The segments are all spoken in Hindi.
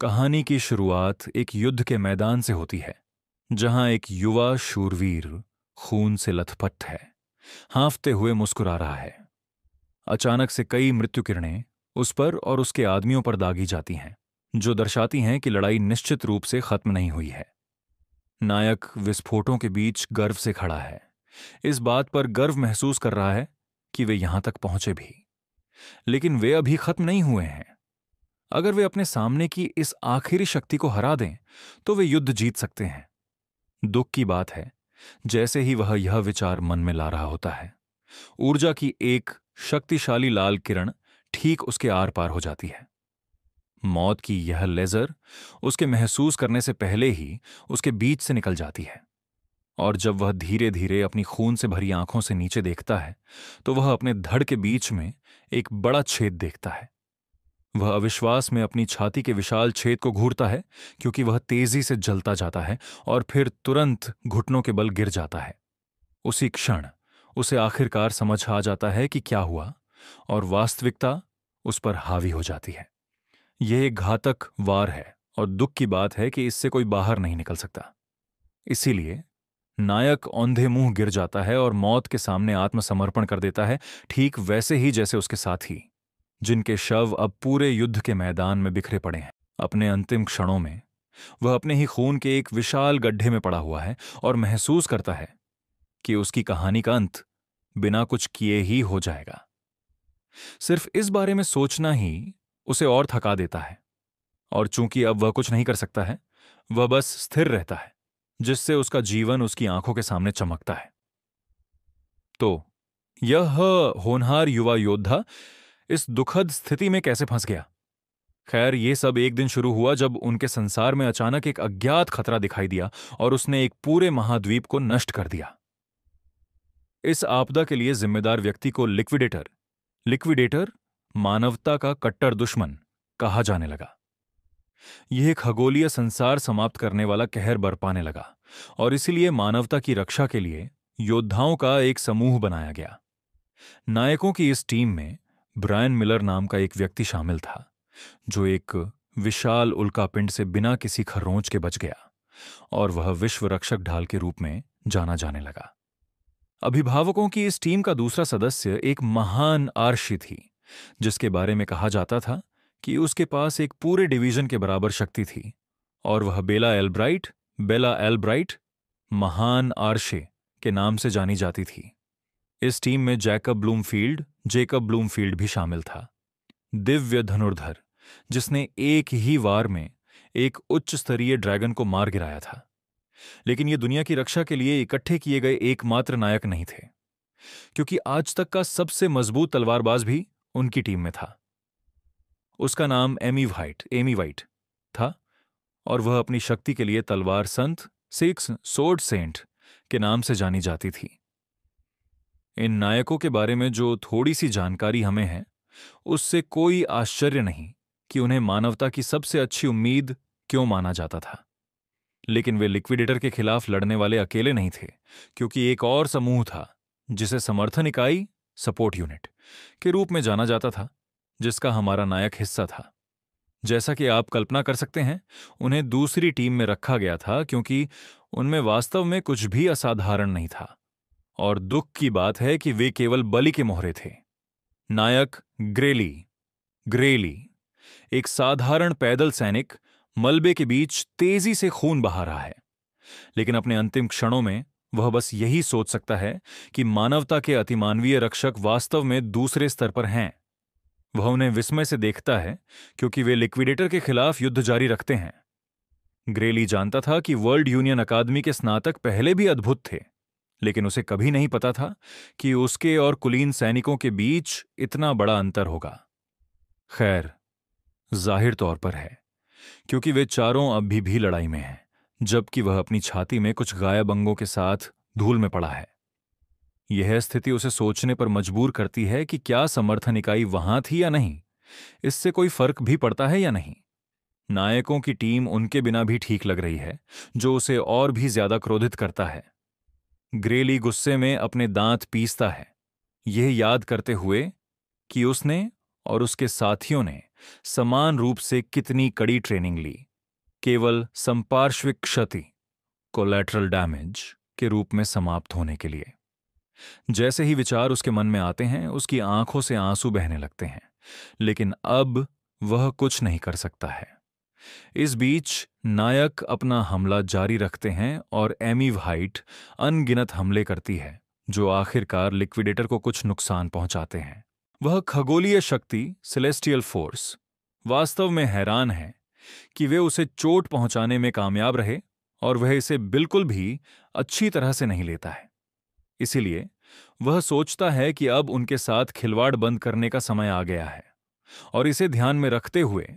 कहानी की शुरुआत एक युद्ध के मैदान से होती है, जहां एक युवा शूरवीर खून से लथपथ है, हांफते हुए मुस्कुरा रहा है। अचानक से कई मृत्यु किरणें उस पर और उसके आदमियों पर दागी जाती हैं, जो दर्शाती हैं कि लड़ाई निश्चित रूप से खत्म नहीं हुई है। नायक विस्फोटों के बीच गर्व से खड़ा है, इस बात पर गर्व महसूस कर रहा है कि वे यहां तक पहुंचे भी। लेकिन वे अभी खत्म नहीं हुए हैं। अगर वे अपने सामने की इस आखिरी शक्ति को हरा दें तो वे युद्ध जीत सकते हैं। दुख की बात है, जैसे ही वह यह विचार मन में ला रहा होता है, ऊर्जा की एक शक्तिशाली लाल किरण ठीक उसके आर पार हो जाती है। मौत की यह लेजर उसके महसूस करने से पहले ही उसके बीच से निकल जाती है। और जब वह धीरे धीरे अपनी खून से भरी आंखों से नीचे देखता है तो वह अपने धड़ के बीच में एक बड़ा छेद देखता है। वह अविश्वास में अपनी छाती के विशाल छेद को घूरता है, क्योंकि वह तेजी से जलता जाता है और फिर तुरंत घुटनों के बल गिर जाता है। उसी क्षण उसे आखिरकार समझ आ जाता है कि क्या हुआ, और वास्तविकता उस पर हावी हो जाती है। यह एक घातक वार है और दुख की बात है कि इससे कोई बाहर नहीं निकल सकता। इसीलिए नायक औंधे मुंह गिर जाता है और मौत के सामने आत्मसमर्पण कर देता है, ठीक वैसे ही जैसे उसके साथी, जिनके शव अब पूरे युद्ध के मैदान में बिखरे पड़े हैं। अपने अंतिम क्षणों में वह अपने ही खून के एक विशाल गड्ढे में पड़ा हुआ है और महसूस करता है कि उसकी कहानी का अंत बिना कुछ किए ही हो जाएगा। सिर्फ इस बारे में सोचना ही उसे और थका देता है, और चूंकि अब वह कुछ नहीं कर सकता है, वह बस स्थिर रहता है, जिससे उसका जीवन उसकी आंखों के सामने चमकता है। तो यह होनहार युवा योद्धा इस दुखद स्थिति में कैसे फंस गया? खैर, यह सब एक दिन शुरू हुआ जब उनके संसार में अचानक एक अज्ञात खतरा दिखाई दिया और उसने एक पूरे महाद्वीप को नष्ट कर दिया। इस आपदा के लिए जिम्मेदार व्यक्ति को लिक्विडेटर मानवता का कट्टर दुश्मन कहा जाने लगा। यह खगोलीय संसार समाप्त करने वाला कहर बरपाने लगा, और इसीलिए मानवता की रक्षा के लिए योद्धाओं का एक समूह बनाया गया। नायकों की इस टीम में ब्रायन मिलर नाम का एक व्यक्ति शामिल था, जो एक विशाल उल्कापिंड से बिना किसी खरोंच के बच गया, और वह विश्व रक्षक ढाल के रूप में जाना जाने लगा। अभिभावकों की इस टीम का दूसरा सदस्य एक महान आर्शी थी, जिसके बारे में कहा जाता था कि उसके पास एक पूरे डिवीजन के बराबर शक्ति थी, और वह बेला एल्ब्राइट महान आर्शे के नाम से जानी जाती थी। इस टीम में जेकब ब्लूमफील्ड भी शामिल था, दिव्य धनुर्धर, जिसने एक ही वार में एक उच्च स्तरीय ड्रैगन को मार गिराया था। लेकिन ये दुनिया की रक्षा के लिए इकट्ठे किए गए एकमात्र नायक नहीं थे, क्योंकि आज तक का सबसे मजबूत तलवारबाज भी उनकी टीम में था। उसका नाम एमी वाइट था, और वह अपनी शक्ति के लिए तलवार संत, सिक्स सोर्ड सेंट के नाम से जानी जाती थी। इन नायकों के बारे में जो थोड़ी सी जानकारी हमें है, उससे कोई आश्चर्य नहीं कि उन्हें मानवता की सबसे अच्छी उम्मीद क्यों माना जाता था। लेकिन वे लिक्विडेटर के खिलाफ लड़ने वाले अकेले नहीं थे, क्योंकि एक और समूह था जिसे समर्थन इकाई, सपोर्ट यूनिट के रूप में जाना जाता था, जिसका हमारा नायक हिस्सा था। जैसा कि आप कल्पना कर सकते हैं, उन्हें दूसरी टीम में रखा गया था क्योंकि उनमें वास्तव में कुछ भी असाधारण नहीं था, और दुख की बात है कि वे केवल बलि के मोहरे थे। नायक ग्रेली, एक साधारण पैदल सैनिक, मलबे के बीच तेजी से खून बहा रहा है, लेकिन अपने अंतिम क्षणों में वह बस यही सोच सकता है कि मानवता के अतिमानवीय रक्षक वास्तव में दूसरे स्तर पर हैं। वह उन्हें विस्मय से देखता है, क्योंकि वे लिक्विडेटर के खिलाफ युद्ध जारी रखते हैं। ग्रेली जानता था कि वर्ल्ड यूनियन अकादमी के स्नातक पहले भी अद्भुत थे, लेकिन उसे कभी नहीं पता था कि उसके और कुलीन सैनिकों के बीच इतना बड़ा अंतर होगा। खैर, जाहिर तौर पर है, क्योंकि वे चारों अभी भी लड़ाई में हैं, जबकि वह अपनी छाती में कुछ गायब अंगों के साथ धूल में पड़ा है। यह स्थिति उसे सोचने पर मजबूर करती है कि क्या समर्थन इकाई वहां थी या नहीं, इससे कोई फर्क भी पड़ता है या नहीं। नायकों की टीम उनके बिना भी ठीक लग रही है, जो उसे और भी ज्यादा क्रोधित करता है। ग्रेली गुस्से में अपने दांत पीसता है, यह याद करते हुए कि उसने और उसके साथियों ने समान रूप से कितनी कड़ी ट्रेनिंग ली, केवल संपार्श्विक क्षति, कोलैटरल डैमेज के रूप में समाप्त होने के लिए। जैसे ही विचार उसके मन में आते हैं, उसकी आंखों से आंसू बहने लगते हैं, लेकिन अब वह कुछ नहीं कर सकता है। इस बीच नायक अपना हमला जारी रखते हैं और एमी व्हाइट अनगिनत हमले करती है, जो आखिरकार लिक्विडेटर को कुछ नुकसान पहुंचाते हैं। वह खगोलीय शक्ति सेलेस्टियल फोर्स वास्तव में हैरान है कि वे उसे चोट पहुंचाने में कामयाब रहे और वह इसे बिल्कुल भी अच्छी तरह से नहीं लेता है। इसीलिए वह सोचता है कि अब उनके साथ खिलवाड़ बंद करने का समय आ गया है, और इसे ध्यान में रखते हुए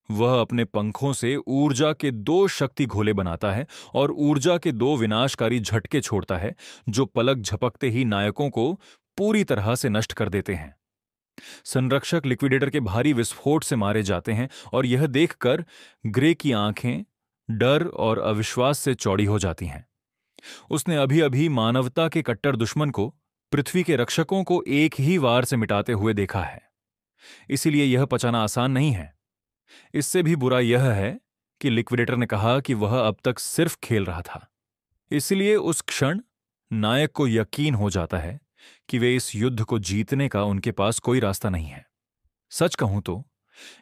वह अपने पंखों से ऊर्जा के 2 शक्ति घोले बनाता है और ऊर्जा के 2 विनाशकारी झटके छोड़ता है, जो पलक झपकते ही नायकों को पूरी तरह से नष्ट कर देते हैं। संरक्षक लिक्विडेटर के भारी विस्फोट से मारे जाते हैं और यह देखकर ग्रे की आंखें डर और अविश्वास से चौड़ी हो जाती हैं। उसने अभी अभी मानवता के कट्टर दुश्मन को, पृथ्वी के रक्षकों को एक ही वार से मिटाते हुए देखा है, इसीलिए यह पचाना आसान नहीं है। इससे भी बुरा यह है कि लिक्विडेटर ने कहा कि वह अब तक सिर्फ खेल रहा था। इसलिए उस क्षण नायक को यकीन हो जाता है कि वे इस युद्ध को जीतने का उनके पास कोई रास्ता नहीं है। सच कहूं तो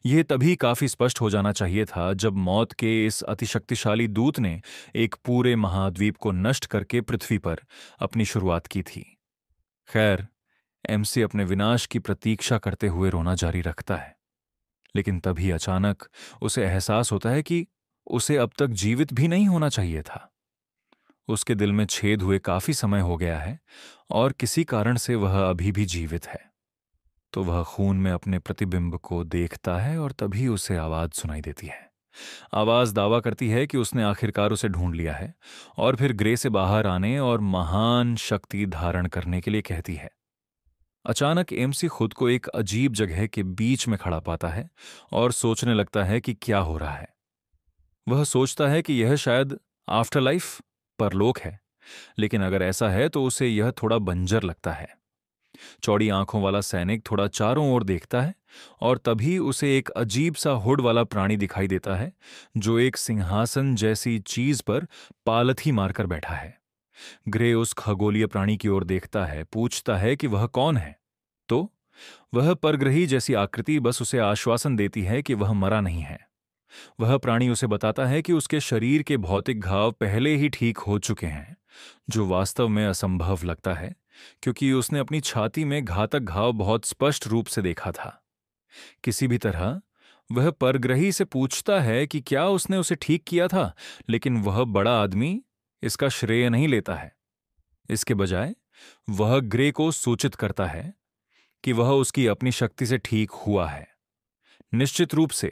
यह तभी काफी स्पष्ट हो जाना चाहिए था जब मौत के इस अतिशक्तिशाली दूत ने एक पूरे महाद्वीप को नष्ट करके पृथ्वी पर अपनी शुरुआत की थी। खैर, एमसी अपने विनाश की प्रतीक्षा करते हुए रोना जारी रखता है, लेकिन तभी अचानक उसे एहसास होता है कि उसे अब तक जीवित भी नहीं होना चाहिए था। उसके दिल में छेद हुए काफी समय हो गया है और किसी कारण से वह अभी भी जीवित है। तो वह खून में अपने प्रतिबिंब को देखता है और तभी उसे आवाज सुनाई देती है। आवाज दावा करती है कि उसने आखिरकार उसे ढूंढ लिया है और फिर ग्रे से बाहर आने और महान शक्ति धारण करने के लिए कहती है। अचानक एमसी खुद को एक अजीब जगह के बीच में खड़ा पाता है और सोचने लगता है कि क्या हो रहा है। वह सोचता है कि यह शायद आफ्टर लाइफ, परलोक है, लेकिन अगर ऐसा है तो उसे यह थोड़ा बंजर लगता है। चौड़ी आंखों वाला सैनिक थोड़ा चारों ओर देखता है और तभी उसे एक अजीब सा हुड वाला प्राणी दिखाई देता है, जो एक सिंहासन जैसी चीज पर पालथी मारकर बैठा है। ग्रे उस खगोलीय प्राणी की ओर देखता है, पूछता है कि वह कौन है, तो वह परग्रही जैसी आकृति बस उसे आश्वासन देती है कि वह मरा नहीं है। वह प्राणी उसे बताता है कि उसके शरीर के भौतिक घाव पहले ही ठीक हो चुके हैं, जो वास्तव में असंभव लगता है क्योंकि उसने अपनी छाती में घातक घाव बहुत स्पष्ट रूप से देखा था। किसी भी तरह वह परग्रही से पूछता है कि क्या उसने उसे ठीक किया था, लेकिन वह बड़ा आदमी इसका श्रेय नहीं लेता है। इसके बजाय वह ग्रे को सूचित करता है कि वह उसकी अपनी शक्ति से ठीक हुआ है। निश्चित रूप से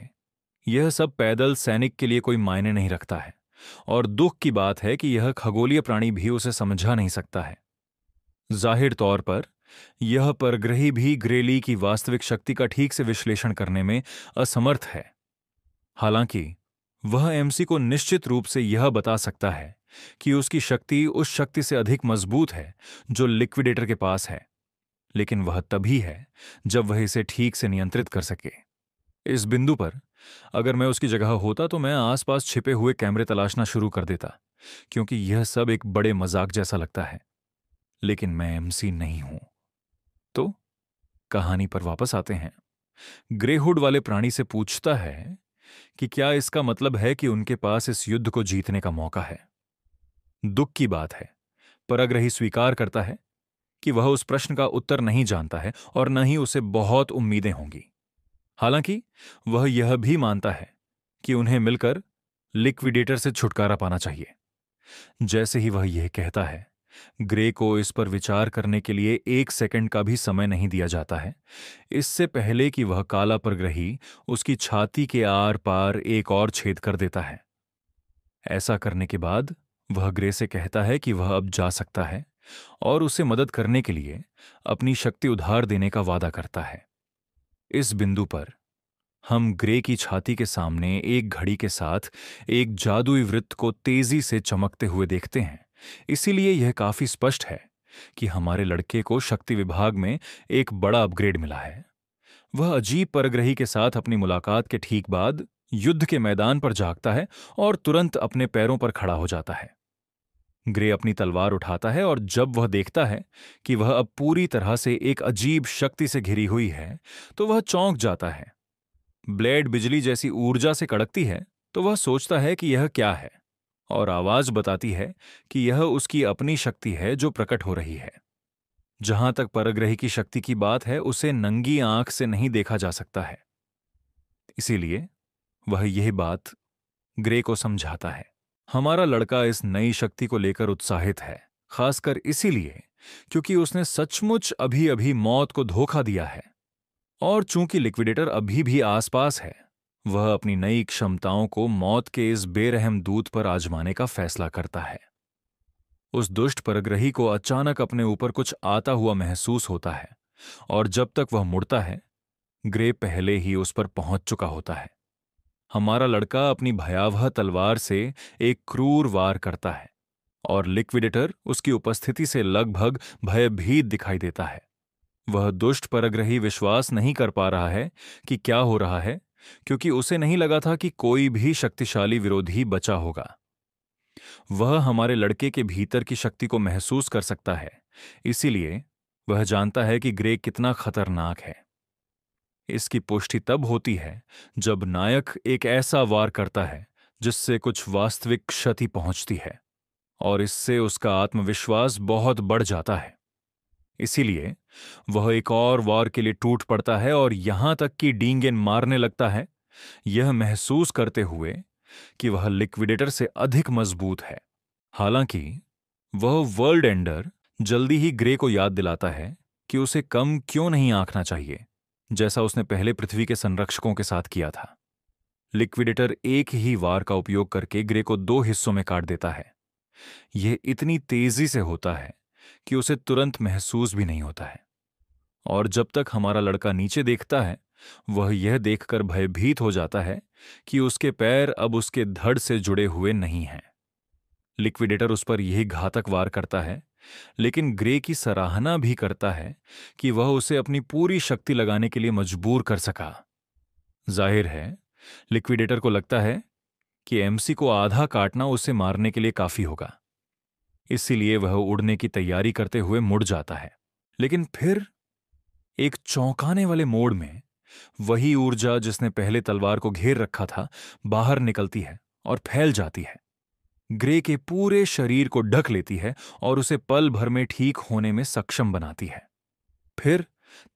यह सब पैदल सैनिक के लिए कोई मायने नहीं रखता है, और दुख की बात है कि यह खगोलीय प्राणी भी उसे समझा नहीं सकता है। जाहिर तौर पर यह परग्रही भी ग्रेली की वास्तविक शक्ति का ठीक से विश्लेषण करने में असमर्थ है। हालांकि वह एमसी को निश्चित रूप से यह बता सकता है कि उसकी शक्ति उस शक्ति से अधिक मजबूत है जो लिक्विडेटर के पास है, लेकिन वह तभी है जब वह इसे ठीक से नियंत्रित कर सके। इस बिंदु पर अगर मैं उसकी जगह होता तो मैं आसपास छिपे हुए कैमरे तलाशना शुरू कर देता, क्योंकि यह सब एक बड़े मजाक जैसा लगता है। लेकिन मैं एमसी नहीं हूं। तो कहानी पर वापस आते हैं। ग्रेहुड वाले प्राणी से पूछता है कि क्या इसका मतलब है कि उनके पास इस युद्ध को जीतने का मौका है। दुख की बात है, परग्रही स्वीकार करता है कि वह उस प्रश्न का उत्तर नहीं जानता है और न ही उसे बहुत उम्मीदें होंगी। हालांकि वह यह भी मानता है कि उन्हें मिलकर लिक्विडेटर से छुटकारा पाना चाहिए। जैसे ही वह यह कहता है, ग्रे को इस पर विचार करने के लिए 1 सेकंड का भी समय नहीं दिया जाता है, इससे पहले कि वह काला परग्रही उसकी छाती के आर पार एक और छेद कर देता है। ऐसा करने के बाद वह ग्रे से कहता है कि वह अब जा सकता है और उसे मदद करने के लिए अपनी शक्ति उधार देने का वादा करता है। इस बिंदु पर हम ग्रे की छाती के सामने एक घड़ी के साथ एक जादुई वृत्त को तेजी से चमकते हुए देखते हैं। इसीलिए यह काफी स्पष्ट है कि हमारे लड़के को शक्ति विभाग में एक बड़ा अपग्रेड मिला है। वह अजीब परग्रही के साथ अपनी मुलाकात के ठीक बाद युद्ध के मैदान पर जागता है और तुरंत अपने पैरों पर खड़ा हो जाता है। ग्रे अपनी तलवार उठाता है और जब वह देखता है कि वह अब पूरी तरह से एक अजीब शक्ति से घिरी हुई है, तो वह चौंक जाता है। ब्लेड बिजली जैसी ऊर्जा से कड़कती है, तो वह सोचता है कि यह क्या है, और आवाज बताती है कि यह उसकी अपनी शक्ति है जो प्रकट हो रही है। जहां तक परग्रही की शक्ति की बात है, उसे नंगी आंख से नहीं देखा जा सकता है। इसीलिए वह यह बात ग्रे को समझाता है। हमारा लड़का इस नई शक्ति को लेकर उत्साहित है, खासकर इसीलिए क्योंकि उसने सचमुच अभी अभी मौत को धोखा दिया है। और चूंकि लिक्विडेटर अभी भी आसपास है, वह अपनी नई क्षमताओं को मौत के इस बेरहम दूत पर आजमाने का फैसला करता है। उस दुष्ट परग्रही को अचानक अपने ऊपर कुछ आता हुआ महसूस होता है, और जब तक वह मुड़ता है, ग्रे पहले ही उस पर पहुंच चुका होता है। हमारा लड़का अपनी भयावह तलवार से एक क्रूर वार करता है, और लिक्विडेटर उसकी उपस्थिति से लगभग भयभीत दिखाई देता है। वह दुष्ट परग्रही विश्वास नहीं कर पा रहा है कि क्या हो रहा है, क्योंकि उसे नहीं लगा था कि कोई भी शक्तिशाली विरोधी बचा होगा। वह हमारे लड़के के भीतर की शक्ति को महसूस कर सकता है, इसीलिए वह जानता है कि ग्रे कितना खतरनाक है। इसकी पुष्टि तब होती है जब नायक एक ऐसा वार करता है जिससे कुछ वास्तविक क्षति पहुंचती है, और इससे उसका आत्मविश्वास बहुत बढ़ जाता है। इसीलिए वह एक और वार के लिए टूट पड़ता है और यहां तक कि डींगेन मारने लगता है, यह महसूस करते हुए कि वह लिक्विडेटर से अधिक मजबूत है। हालांकि वह वर्ल्ड एंडर जल्दी ही ग्रे को याद दिलाता है कि उसे कम क्यों नहीं आंकना चाहिए, जैसा उसने पहले पृथ्वी के संरक्षकों के साथ किया था। लिक्विडेटर एक ही वार का उपयोग करके ग्रे को 2 हिस्सों में काट देता है। यह इतनी तेजी से होता है कि उसे तुरंत महसूस भी नहीं होता है, और जब तक हमारा लड़का नीचे देखता है, वह यह देखकर भयभीत हो जाता है कि उसके पैर अब उसके धड़ से जुड़े हुए नहीं हैं। लिक्विडेटर उस पर यही घातक वार करता है, लेकिन ग्रे की सराहना भी करता है कि वह उसे अपनी पूरी शक्ति लगाने के लिए मजबूर कर सका। जाहिर है, लिक्विडेटर को लगता है कि एमसी को आधा काटना उसे मारने के लिए काफी होगा, इसीलिए वह उड़ने की तैयारी करते हुए मुड़ जाता है। लेकिन फिर एक चौंकाने वाले मोड़ में वही ऊर्जा जिसने पहले तलवार को घेर रखा था बाहर निकलती है और फैल जाती है। ग्रे के पूरे शरीर को ढक लेती है और उसे पल भर में ठीक होने में सक्षम बनाती है। फिर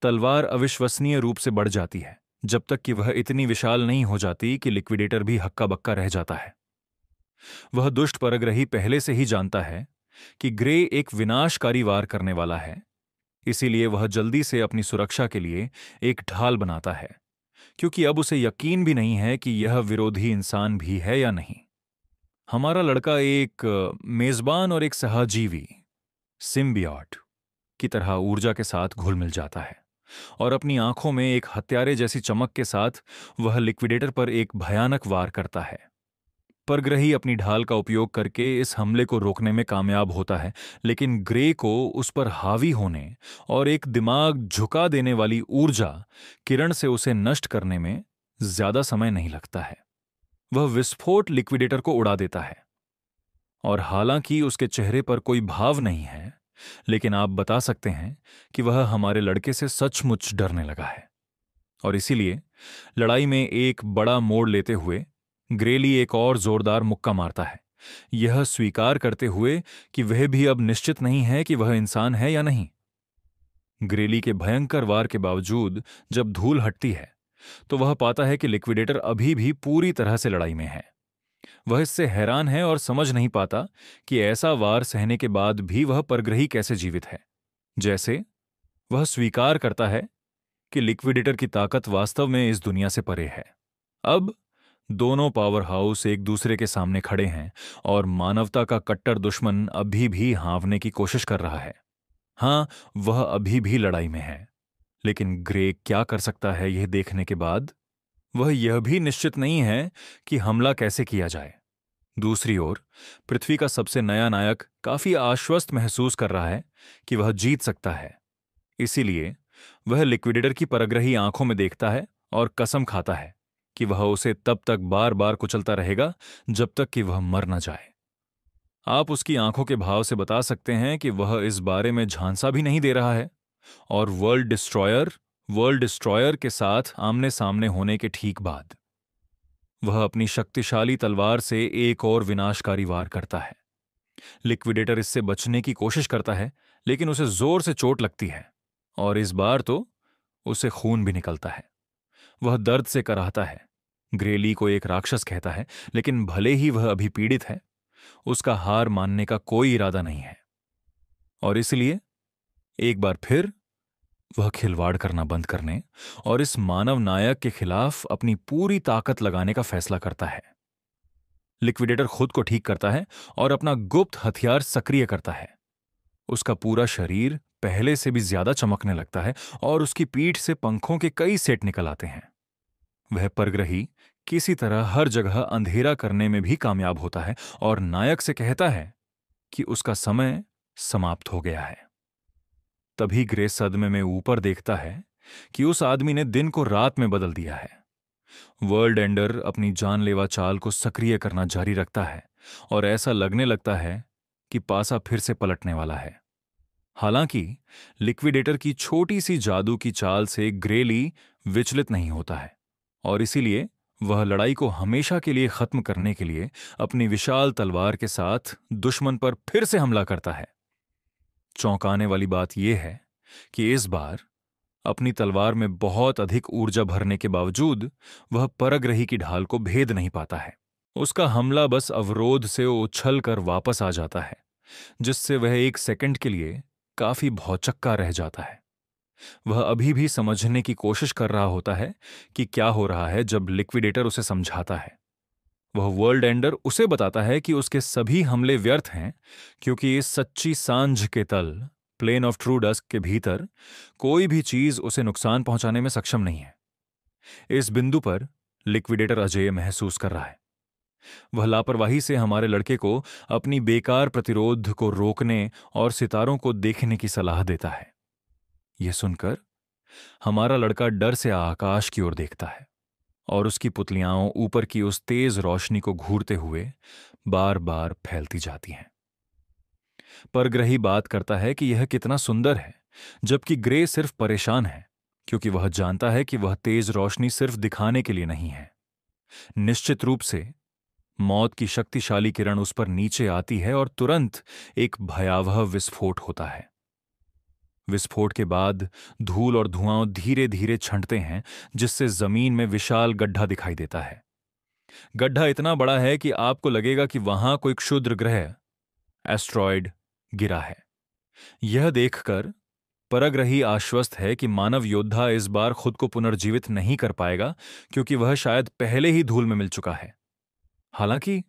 तलवार अविश्वसनीय रूप से बढ़ जाती है, जब तक कि वह इतनी विशाल नहीं हो जाती कि लिक्विडेटर भी हक्का बक्का रह जाता है। वह दुष्ट परग्रही पहले से ही जानता है कि ग्रे एक विनाशकारी वार करने वाला है, इसीलिए वह जल्दी से अपनी सुरक्षा के लिए एक ढाल बनाता है, क्योंकि अब उसे यकीन भी नहीं है कि यह विरोधी इंसान भी है या नहीं। हमारा लड़का एक मेजबान और एक सहजीवी सिम्बियोट की तरह ऊर्जा के साथ घुल मिल जाता है, और अपनी आंखों में एक हत्यारे जैसी चमक के साथ वह लिक्विडेटर पर एक भयानक वार करता है। परग्रही अपनी ढाल का उपयोग करके इस हमले को रोकने में कामयाब होता है, लेकिन ग्रे को उस पर हावी होने और एक दिमाग झुका देने वाली ऊर्जा किरण से उसे नष्ट करने में ज्यादा समय नहीं लगता है। वह विस्फोट लिक्विडेटर को उड़ा देता है, और हालांकि उसके चेहरे पर कोई भाव नहीं है, लेकिन आप बता सकते हैं कि वह हमारे लड़के से सचमुच डरने लगा है। और इसीलिए लड़ाई में एक बड़ा मोड़ लेते हुए ग्रेली एक और जोरदार मुक्का मारता है, यह स्वीकार करते हुए कि वह भी अब निश्चित नहीं है कि वह इंसान है या नहीं। ग्रेली के भयंकर वार के बावजूद जब धूल हटती है, तो वह पाता है कि लिक्विडेटर अभी भी पूरी तरह से लड़ाई में है। वह इससे हैरान है और समझ नहीं पाता कि ऐसा वार सहने के बाद भी वह परग्रही कैसे जीवित है। जैसे वह स्वीकार करता है कि लिक्विडेटर की ताकत वास्तव में इस दुनिया से परे है। अब दोनों पावर हाउस एक दूसरे के सामने खड़े हैं, और मानवता का कट्टर दुश्मन अभी भी हाँफने की कोशिश कर रहा है। हां, वह अभी भी लड़ाई में है, लेकिन ग्रे क्या कर सकता है यह देखने के बाद वह यह भी निश्चित नहीं है कि हमला कैसे किया जाए। दूसरी ओर पृथ्वी का सबसे नया नायक काफी आश्वस्त महसूस कर रहा है कि वह जीत सकता है, इसीलिए वह लिक्विडेटर की परग्रही आंखों में देखता है और कसम खाता है कि वह उसे तब तक बार बार कुचलता रहेगा जब तक कि वह मर न जाए। आप उसकी आंखों के भाव से बता सकते हैं कि वह इस बारे में झांसा भी नहीं दे रहा है, और वर्ल्ड डिस्ट्रॉयर के साथ आमने सामने होने के ठीक बाद वह अपनी शक्तिशाली तलवार से एक और विनाशकारी वार करता है। लिक्विडेटर इससे बचने की कोशिश करता है, लेकिन उसे जोर से चोट लगती है और इस बार तो उसे खून भी निकलता है। वह दर्द से कराहता है। ग्रेली को एक राक्षस कहता है, लेकिन भले ही वह अभी पीड़ित है, उसका हार मानने का कोई इरादा नहीं है, और इसलिए एक बार फिर वह खिलवाड़ करना बंद करने और इस मानव नायक के खिलाफ अपनी पूरी ताकत लगाने का फैसला करता है। लिक्विडेटर खुद को ठीक करता है और अपना गुप्त हथियार सक्रिय करता है। उसका पूरा शरीर पहले से भी ज्यादा चमकने लगता है और उसकी पीठ से पंखों के कई सेट निकल आते हैं। वह परग्रही किसी तरह हर जगह अंधेरा करने में भी कामयाब होता है और नायक से कहता है कि उसका समय समाप्त हो गया है। तभी ग्रे सदमे में ऊपर देखता है कि उस आदमी ने दिन को रात में बदल दिया है। वर्ल्ड एंडर अपनी जानलेवा चाल को सक्रिय करना जारी रखता है और ऐसा लगने लगता है कि पासा फिर से पलटने वाला है। हालांकि लिक्विडेटर की छोटी सी जादू की चाल से ग्रेली विचलित नहीं होता है, और इसीलिए वह लड़ाई को हमेशा के लिए खत्म करने के लिए अपनी विशाल तलवार के साथ दुश्मन पर फिर से हमला करता है। चौंकाने वाली बात यह है कि इस बार अपनी तलवार में बहुत अधिक ऊर्जा भरने के बावजूद वह परग्रही की ढाल को भेद नहीं पाता है। उसका हमला बस अवरोध से उछल कर वापस आ जाता है, जिससे वह एक सेकंड के लिए काफी भौचक्का रह जाता है। वह अभी भी समझने की कोशिश कर रहा होता है कि क्या हो रहा है जब लिक्विडेटर उसे समझाता है। वह वर्ल्ड एंडर उसे बताता है कि उसके सभी हमले व्यर्थ हैं, क्योंकि इस सच्ची सांझ के तल प्लेन ऑफ ट्रू डस्क के भीतर कोई भी चीज उसे नुकसान पहुंचाने में सक्षम नहीं है। इस बिंदु पर लिक्विडेटर अजेय महसूस कर रहा है। वह लापरवाही से हमारे लड़के को अपनी बेकार प्रतिरोध को रोकने और सितारों को देखने की सलाह देता है। यह सुनकर हमारा लड़का डर से आकाश की ओर देखता है और उसकी पुतलियां ऊपर की उस तेज रोशनी को घूरते हुए बार बार फैलती जाती हैं। परग्रही बात करता है कि यह कितना सुंदर है, जबकि ग्रे सिर्फ परेशान है, क्योंकि वह जानता है कि वह तेज रोशनी सिर्फ दिखाने के लिए नहीं है। निश्चित रूप से मौत की शक्तिशाली किरण उस पर नीचे आती है और तुरंत एक भयावह विस्फोट होता है। विस्फोट के बाद धूल और धुआं धीरे धीरे छंटते हैं, जिससे जमीन में विशाल गड्ढा दिखाई देता है। गड्ढा इतना बड़ा है कि आपको लगेगा कि वहां कोई क्षुद्र ग्रह एस्ट्रॉयड गिरा है। यह देखकर परग्रही आश्वस्त है कि मानव योद्धा इस बार खुद को पुनर्जीवित नहीं कर पाएगा, क्योंकि वह शायद पहले ही धूल में मिल चुका है। हालांकि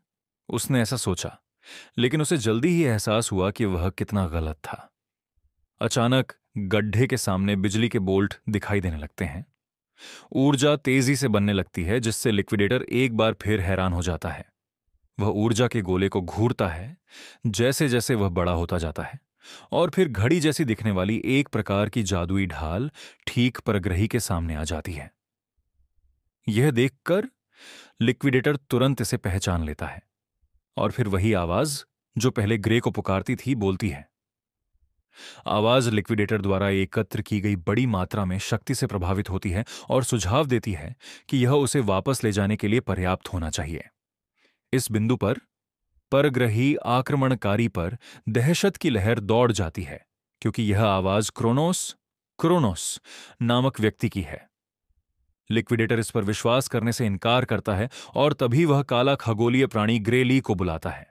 उसने ऐसा सोचा, लेकिन उसे जल्दी ही एहसास हुआ कि वह कितना गलत था। अचानक गड्ढे के सामने बिजली के बोल्ट दिखाई देने लगते हैं। ऊर्जा तेजी से बनने लगती है, जिससे लिक्विडेटर एक बार फिर हैरान हो जाता है। वह ऊर्जा के गोले को घूरता है जैसे जैसे वह बड़ा होता जाता है, और फिर घड़ी जैसी दिखने वाली एक प्रकार की जादुई ढाल ठीक परग्रही के सामने आ जाती है। यह देखकर लिक्विडेटर तुरंत इसे पहचान लेता है, और फिर वही आवाज जो पहले ग्रे को पुकारती थी बोलती है। आवाज लिक्विडेटर द्वारा एकत्र की गई बड़ी मात्रा में शक्ति से प्रभावित होती है और सुझाव देती है कि यह उसे वापस ले जाने के लिए पर्याप्त होना चाहिए। इस बिंदु पर परग्रही आक्रमणकारी पर दहशत की लहर दौड़ जाती है, क्योंकि यह आवाज क्रोनोस नामक व्यक्ति की है। लिक्विडेटर इस पर विश्वास करने से इनकार करता है और तभी वह काला खगोलीय प्राणी ग्रेली को बुलाता है।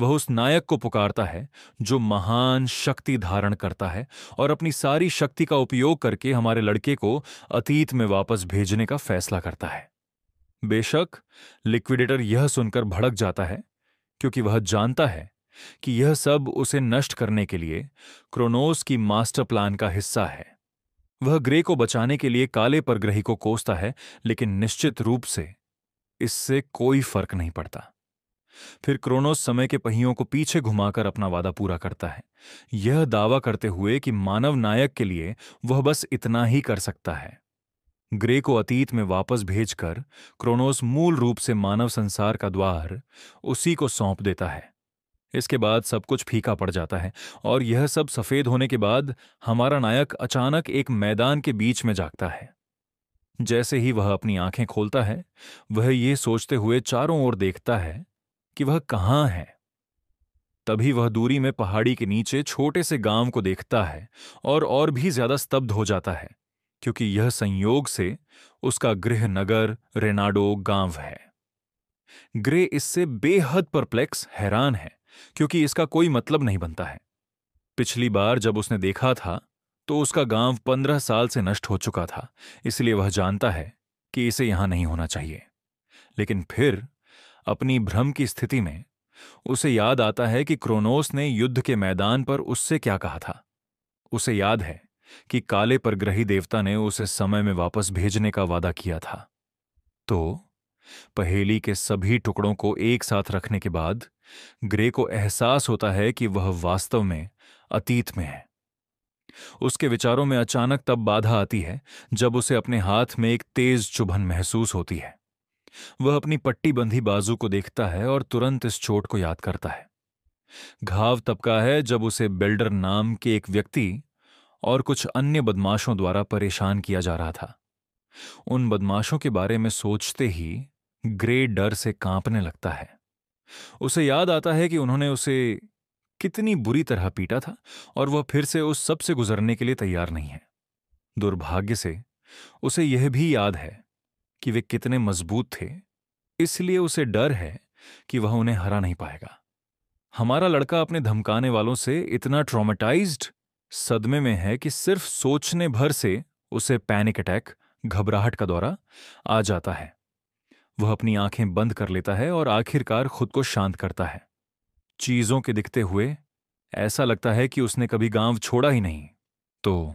वह उस नायक को पुकारता है जो महान शक्ति धारण करता है और अपनी सारी शक्ति का उपयोग करके हमारे लड़के को अतीत में वापस भेजने का फैसला करता है। बेशक लिक्विडेटर यह सुनकर भड़क जाता है, क्योंकि वह जानता है कि यह सब उसे नष्ट करने के लिए क्रोनोस की मास्टर प्लान का हिस्सा है। वह ग्रे को बचाने के लिए काले परग्रही को कोसता है, लेकिन निश्चित रूप से इससे कोई फर्क नहीं पड़ता। फिर क्रोनोस समय के पहियों को पीछे घुमाकर अपना वादा पूरा करता है, यह दावा करते हुए कि मानव नायक के लिए वह बस इतना ही कर सकता है। ग्रे को अतीत में वापस भेजकर क्रोनोस मूल रूप से मानव संसार का द्वार उसी को सौंप देता है। इसके बाद सब कुछ फीका पड़ जाता है और यह सब सफेद होने के बाद हमारा नायक अचानक एक मैदान के बीच में जागता है। जैसे ही वह अपनी आंखें खोलता है, वह ये सोचते हुए चारों ओर देखता है कि वह कहाँ है। तभी वह दूरी में पहाड़ी के नीचे छोटे से गांव को देखता है और भी ज्यादा स्तब्ध हो जाता है, क्योंकि यह संयोग से उसका गृह नगर रेनाडो गांव है। ग्रे इससे बेहद परप्लेक्स हैरान है, क्योंकि इसका कोई मतलब नहीं बनता है। पिछली बार जब उसने देखा था तो उसका गांव 15 साल से नष्ट हो चुका था, इसलिए वह जानता है कि इसे यहां नहीं होना चाहिए। लेकिन फिर अपनी भ्रम की स्थिति में उसे याद आता है कि क्रोनोस ने युद्ध के मैदान पर उससे क्या कहा था। उसे याद है कि काले परग्रही देवता ने उसे समय में वापस भेजने का वादा किया था। तो पहेली के सभी टुकड़ों को एक साथ रखने के बाद ग्रे को एहसास होता है कि वह वास्तव में अतीत में है। उसके विचारों में अचानक तब बाधा आती है जब उसे अपने हाथ में एक तेज चुभन महसूस होती है। वह अपनी पट्टी बंधी बाजू को देखता है और तुरंत इस चोट को याद करता है। घाव तब का है जब उसे बेल्डर नाम के एक व्यक्ति और कुछ अन्य बदमाशों द्वारा परेशान किया जा रहा था। उन बदमाशों के बारे में सोचते ही ग्रे डर से कांपने लगता है। उसे याद आता है कि उन्होंने उसे कितनी बुरी तरह पीटा था और वह फिर से उस सब से गुजरने के लिए तैयार नहीं है। दुर्भाग्य से उसे यह भी याद है कि वे कितने मजबूत थे, इसलिए उसे डर है कि वह उन्हें हरा नहीं पाएगा। हमारा लड़का अपने धमकाने वालों से इतना ट्रॉमेटाइज्ड, सदमे में है कि सिर्फ सोचने भर से उसे पैनिक अटैक, घबराहट का दौरा आ जाता है। वह अपनी आंखें बंद कर लेता है और आखिरकार खुद को शांत करता है। चीजों के दिखते हुए ऐसा लगता है कि उसने कभी गांव छोड़ा ही नहीं। तो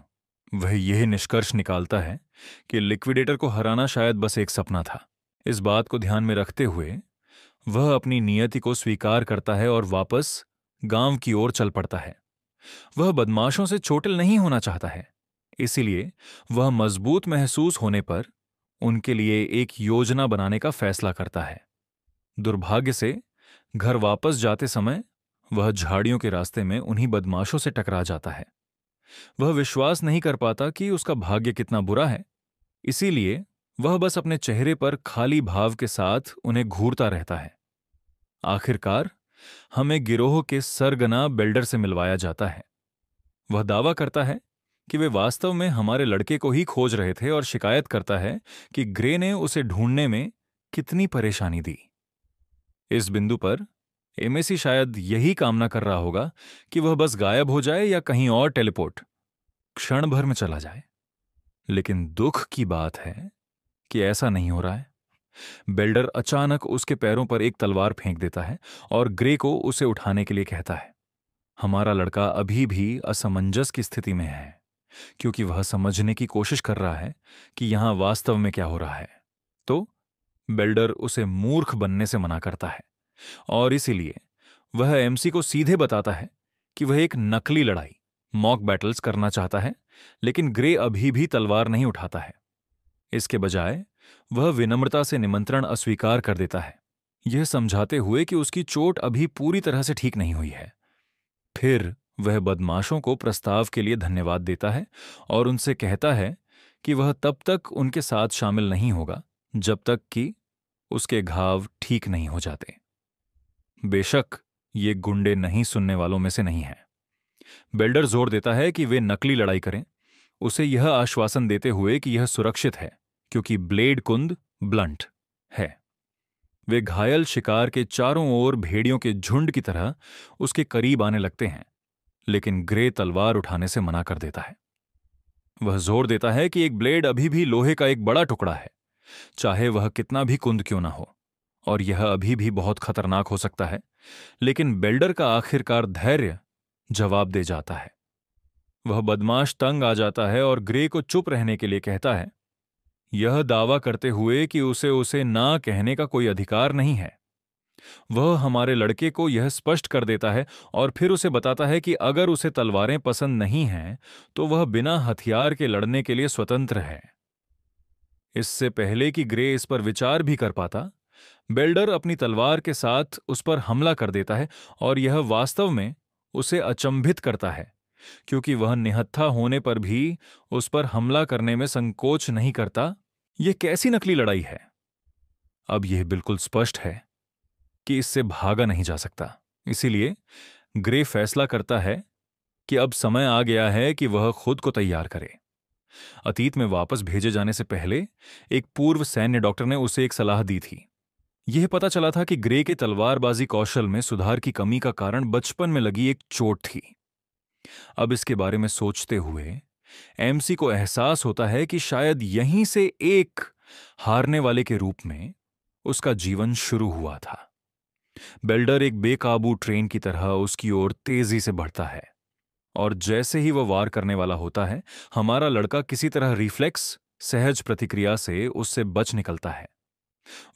वह यह निष्कर्ष निकालता है कि लिक्विडेटर को हराना शायद बस एक सपना था। इस बात को ध्यान में रखते हुए वह अपनी नियति को स्वीकार करता है और वापस गांव की ओर चल पड़ता है। वह बदमाशों से चोटिल नहीं होना चाहता है, इसीलिए वह मजबूत महसूस होने पर उनके लिए एक योजना बनाने का फैसला करता है। दुर्भाग्य से घर वापस जाते समय वह झाड़ियों के रास्ते में उन्हीं बदमाशों से टकरा जाता है। वह विश्वास नहीं कर पाता कि उसका भाग्य कितना बुरा है, इसीलिए वह बस अपने चेहरे पर खाली भाव के साथ उन्हें घूरता रहता है। आखिरकार हमें गिरोह के सरगना बेल्डर से मिलवाया जाता है। वह दावा करता है कि वे वास्तव में हमारे लड़के को ही खोज रहे थे और शिकायत करता है कि ग्रे ने उसे ढूंढने में कितनी परेशानी दी। इस बिंदु पर एमएसी शायद यही कामना कर रहा होगा कि वह बस गायब हो जाए या कहीं और टेलीपोर्ट क्षण भर में चला जाए। लेकिन दुख की बात है कि ऐसा नहीं हो रहा है। बेल्डर अचानक उसके पैरों पर एक तलवार फेंक देता है और ग्रे को उसे उठाने के लिए कहता है। हमारा लड़का अभी भी असमंजस की स्थिति में है, क्योंकि वह समझने की कोशिश कर रहा है कि यहां वास्तव में क्या हो रहा है। तो बेल्डर उसे मूर्ख बनने से मना करता है और इसीलिए वह एमसी को सीधे बताता है कि वह एक नकली लड़ाई, मॉक बैटल्स करना चाहता है, लेकिन ग्रे अभी भी तलवार नहीं उठाता है। इसके बजाय वह विनम्रता से निमंत्रण अस्वीकार कर देता है, यह समझाते हुए कि उसकी चोट अभी पूरी तरह से ठीक नहीं हुई है। फिर वह बदमाशों को प्रस्ताव के लिए धन्यवाद देता है और उनसे कहता है कि वह तब तक उनके साथ शामिल नहीं होगा जब तक कि उसके घाव ठीक नहीं हो जाते। बेशक ये गुंडे नहीं सुनने वालों में से नहीं हैं। बेल्डर जोर देता है कि वे नकली लड़ाई करें, उसे यह आश्वासन देते हुए कि यह सुरक्षित है क्योंकि ब्लेड कुंद ब्लंट है। वे घायल शिकार के चारों ओर भेड़ियों के झुंड की तरह उसके करीब आने लगते हैं, लेकिन ग्रे तलवार उठाने से मना कर देता है। वह जोर देता है कि एक ब्लेड अभी भी लोहे का एक बड़ा टुकड़ा है, चाहे वह कितना भी कुंद क्यों ना हो, और यह अभी भी बहुत खतरनाक हो सकता है। लेकिन बेल्डर का आखिरकार धैर्य जवाब दे जाता है। वह बदमाश तंग आ जाता है और ग्रे को चुप रहने के लिए कहता है, यह दावा करते हुए कि उसे ना कहने का कोई अधिकार नहीं है। वह हमारे लड़के को यह स्पष्ट कर देता है और फिर उसे बताता है कि अगर उसे तलवारें पसंद नहीं हैं तो वह बिना हथियार के लड़ने के लिए स्वतंत्र है। इससे पहले कि ग्रे इस पर विचार भी कर पाता, बेल्डर अपनी तलवार के साथ उस पर हमला कर देता है और यह वास्तव में उसे अचंभित करता है, क्योंकि वह निहत्था होने पर भी उस पर हमला करने में संकोच नहीं करता। यह कैसी नकली लड़ाई है? अब यह बिल्कुल स्पष्ट है कि इससे भागा नहीं जा सकता। इसीलिए ग्रे फैसला करता है कि अब समय आ गया है कि वह खुद को तैयार करे। अतीत में वापस भेजे जाने से पहले एक पूर्व सैन्य डॉक्टर ने उसे एक सलाह दी थी। यह पता चला था कि ग्रे के तलवारबाजी कौशल में सुधार की कमी का कारण बचपन में लगी एक चोट थी। अब इसके बारे में सोचते हुए एमसी को एहसास होता है कि शायद यहीं से एक हारने वाले के रूप में उसका जीवन शुरू हुआ था। बेल्डर एक बेकाबू ट्रेन की तरह उसकी ओर तेजी से बढ़ता है और जैसे ही वह वार करने वाला होता है, हमारा लड़का किसी तरह रिफ्लेक्स, सहज प्रतिक्रिया से उससे बच निकलता है।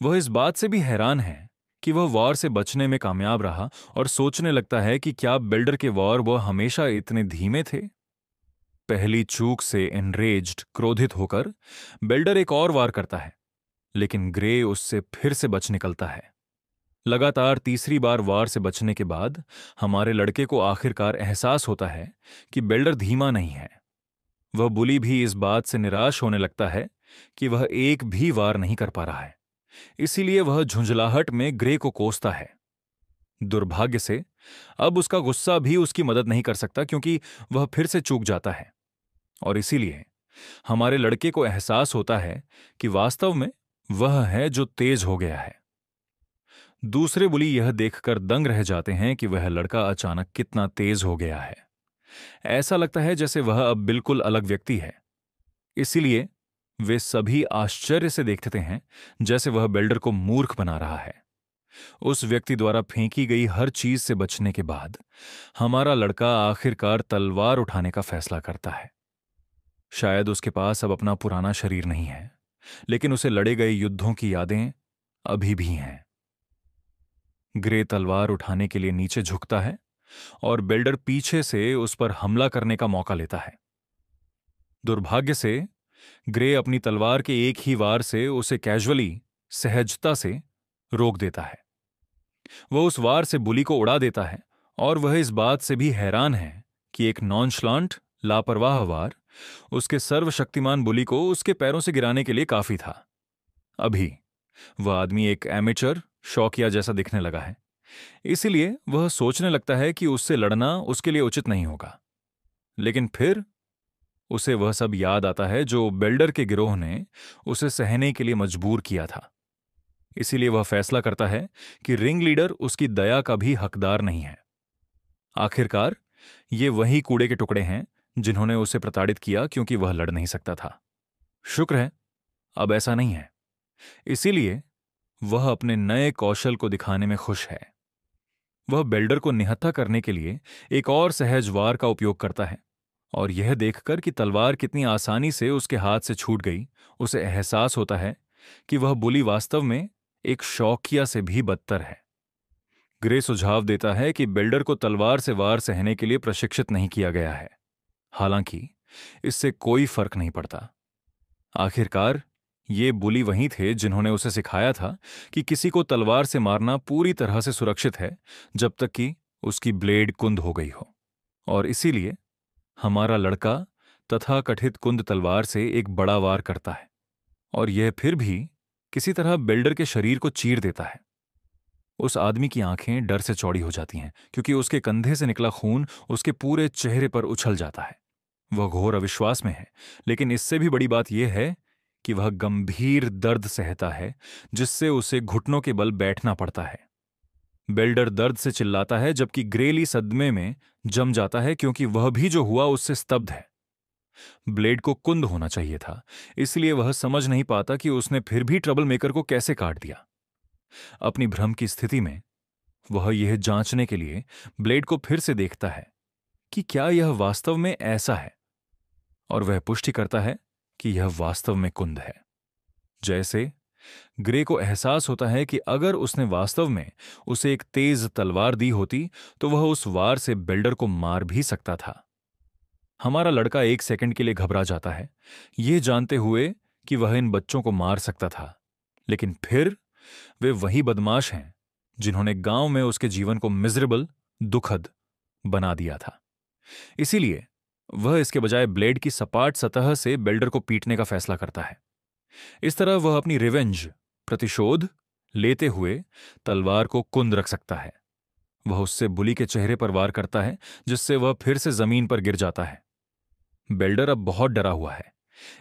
वह इस बात से भी हैरान है कि वह वार से बचने में कामयाब रहा और सोचने लगता है कि क्या बेल्डर के वार वह हमेशा इतने धीमे थे। पहली चूक से एनरेज्ड, क्रोधित होकर बेल्डर एक और वार करता है, लेकिन ग्रे उससे फिर से बच निकलता है। लगातार तीसरी बार वार से बचने के बाद हमारे लड़के को आखिरकार एहसास होता है कि बेल्डर धीमा नहीं है। वह बुली भी इस बात से निराश होने लगता है कि वह एक भी वार नहीं कर पा रहा है। इसीलिए वह झुंझलाहट में ग्रे को कोसता है। दुर्भाग्य से अब उसका गुस्सा भी उसकी मदद नहीं कर सकता, क्योंकि वह फिर से चूक जाता है और इसीलिए हमारे लड़के को एहसास होता है कि वास्तव में वह है जो तेज हो गया है। दूसरे बुली यह देखकर दंग रह जाते हैं कि वह लड़का अचानक कितना तेज हो गया है। ऐसा लगता है जैसे वह अब बिल्कुल अलग व्यक्ति है। इसीलिए वे सभी आश्चर्य से देखते हैं, जैसे वह बेल्डर को मूर्ख बना रहा है। उस व्यक्ति द्वारा फेंकी गई हर चीज से बचने के बाद हमारा लड़का आखिरकार तलवार उठाने का फैसला करता है। शायद उसके पास अब अपना पुराना शरीर नहीं है, लेकिन उसे लड़े गए युद्धों की यादें अभी भी हैं। ग्रे तलवार उठाने के लिए नीचे झुकता है और बेल्डर पीछे से उस पर हमला करने का मौका लेता है। दुर्भाग्य से ग्रे अपनी तलवार के एक ही वार से उसे कैजुअली, सहजता से रोक देता है। वह उस वार से बुली को उड़ा देता है और वह इस बात से भी हैरान है कि एक नॉनशलांट, लापरवाह वार उसके सर्वशक्तिमान बुली को उसके पैरों से गिराने के लिए काफी था। अभी वह आदमी एक एमेचर, शौकिया जैसा दिखने लगा है। इसीलिए वह सोचने लगता है कि उससे लड़ना उसके लिए उचित नहीं होगा। लेकिन फिर उसे वह सब याद आता है जो बेल्डर के गिरोह ने उसे सहने के लिए मजबूर किया था। इसीलिए वह फैसला करता है कि रिंग लीडर उसकी दया का भी हकदार नहीं है। आखिरकार ये वही कूड़े के टुकड़े हैं जिन्होंने उसे प्रताड़ित किया, क्योंकि वह लड़ नहीं सकता था। शुक्र है अब ऐसा नहीं है। इसीलिए वह अपने नए कौशल को दिखाने में खुश है। वह बेल्डर को निहत्था करने के लिए एक और सहज वार का उपयोग करता है और यह देखकर कि तलवार कितनी आसानी से उसके हाथ से छूट गई, उसे एहसास होता है कि वह बुली वास्तव में एक शौकिया से भी बदतर है। ग्रे सुझाव देता है कि बेल्डर को तलवार से वार सहने के लिए प्रशिक्षित नहीं किया गया है। हालांकि इससे कोई फर्क नहीं पड़ता। आखिरकार ये बुली वही थे जिन्होंने उसे सिखाया था कि किसी को तलवार से मारना पूरी तरह से सुरक्षित है जब तक कि उसकी ब्लेड कुंद हो गई हो। और इसीलिए हमारा लड़का तथाकथित कुंद तलवार से एक बड़ा वार करता है और यह फिर भी किसी तरह बेल्डर के शरीर को चीर देता है। उस आदमी की आंखें डर से चौड़ी हो जाती हैं, क्योंकि उसके कंधे से निकला खून उसके पूरे चेहरे पर उछल जाता है। वह घोर अविश्वास में है, लेकिन इससे भी बड़ी बात यह है कि वह गंभीर दर्द सहता है, जिससे उसे घुटनों के बल बैठना पड़ता है। बेल्डर दर्द से चिल्लाता है, जबकि ग्रेली सदमे में जम जाता है, क्योंकि वह भी जो हुआ उससे स्तब्ध है। ब्लेड को कुंद होना चाहिए था, इसलिए वह समझ नहीं पाता कि उसने फिर भी ट्रबल मेकर को कैसे काट दिया। अपनी भ्रम की स्थिति में वह यह जांचने के लिए ब्लेड को फिर से देखता है कि क्या यह वास्तव में ऐसा है, और वह पुष्टि करता है कि यह वास्तव में कुंद है। जैसे ग्रे को एहसास होता है कि अगर उसने वास्तव में उसे एक तेज तलवार दी होती तो वह उस वार से बिल्डर को मार भी सकता था। हमारा लड़का एक सेकंड के लिए घबरा जाता है, यह जानते हुए कि वह इन बच्चों को मार सकता था, लेकिन फिर वे वही बदमाश हैं जिन्होंने गांव में उसके जीवन को मिजरेबल, दुखद बना दिया था। इसीलिए वह इसके बजाय ब्लेड की सपाट सतह से बिल्डर को पीटने का फैसला करता है। इस तरह वह अपनी रिवेंज, प्रतिशोध लेते हुए तलवार को कुंद रख सकता है। वह उससे बुली के चेहरे पर वार करता है, जिससे वह फिर से जमीन पर गिर जाता है। बिल्डर अब बहुत डरा हुआ है,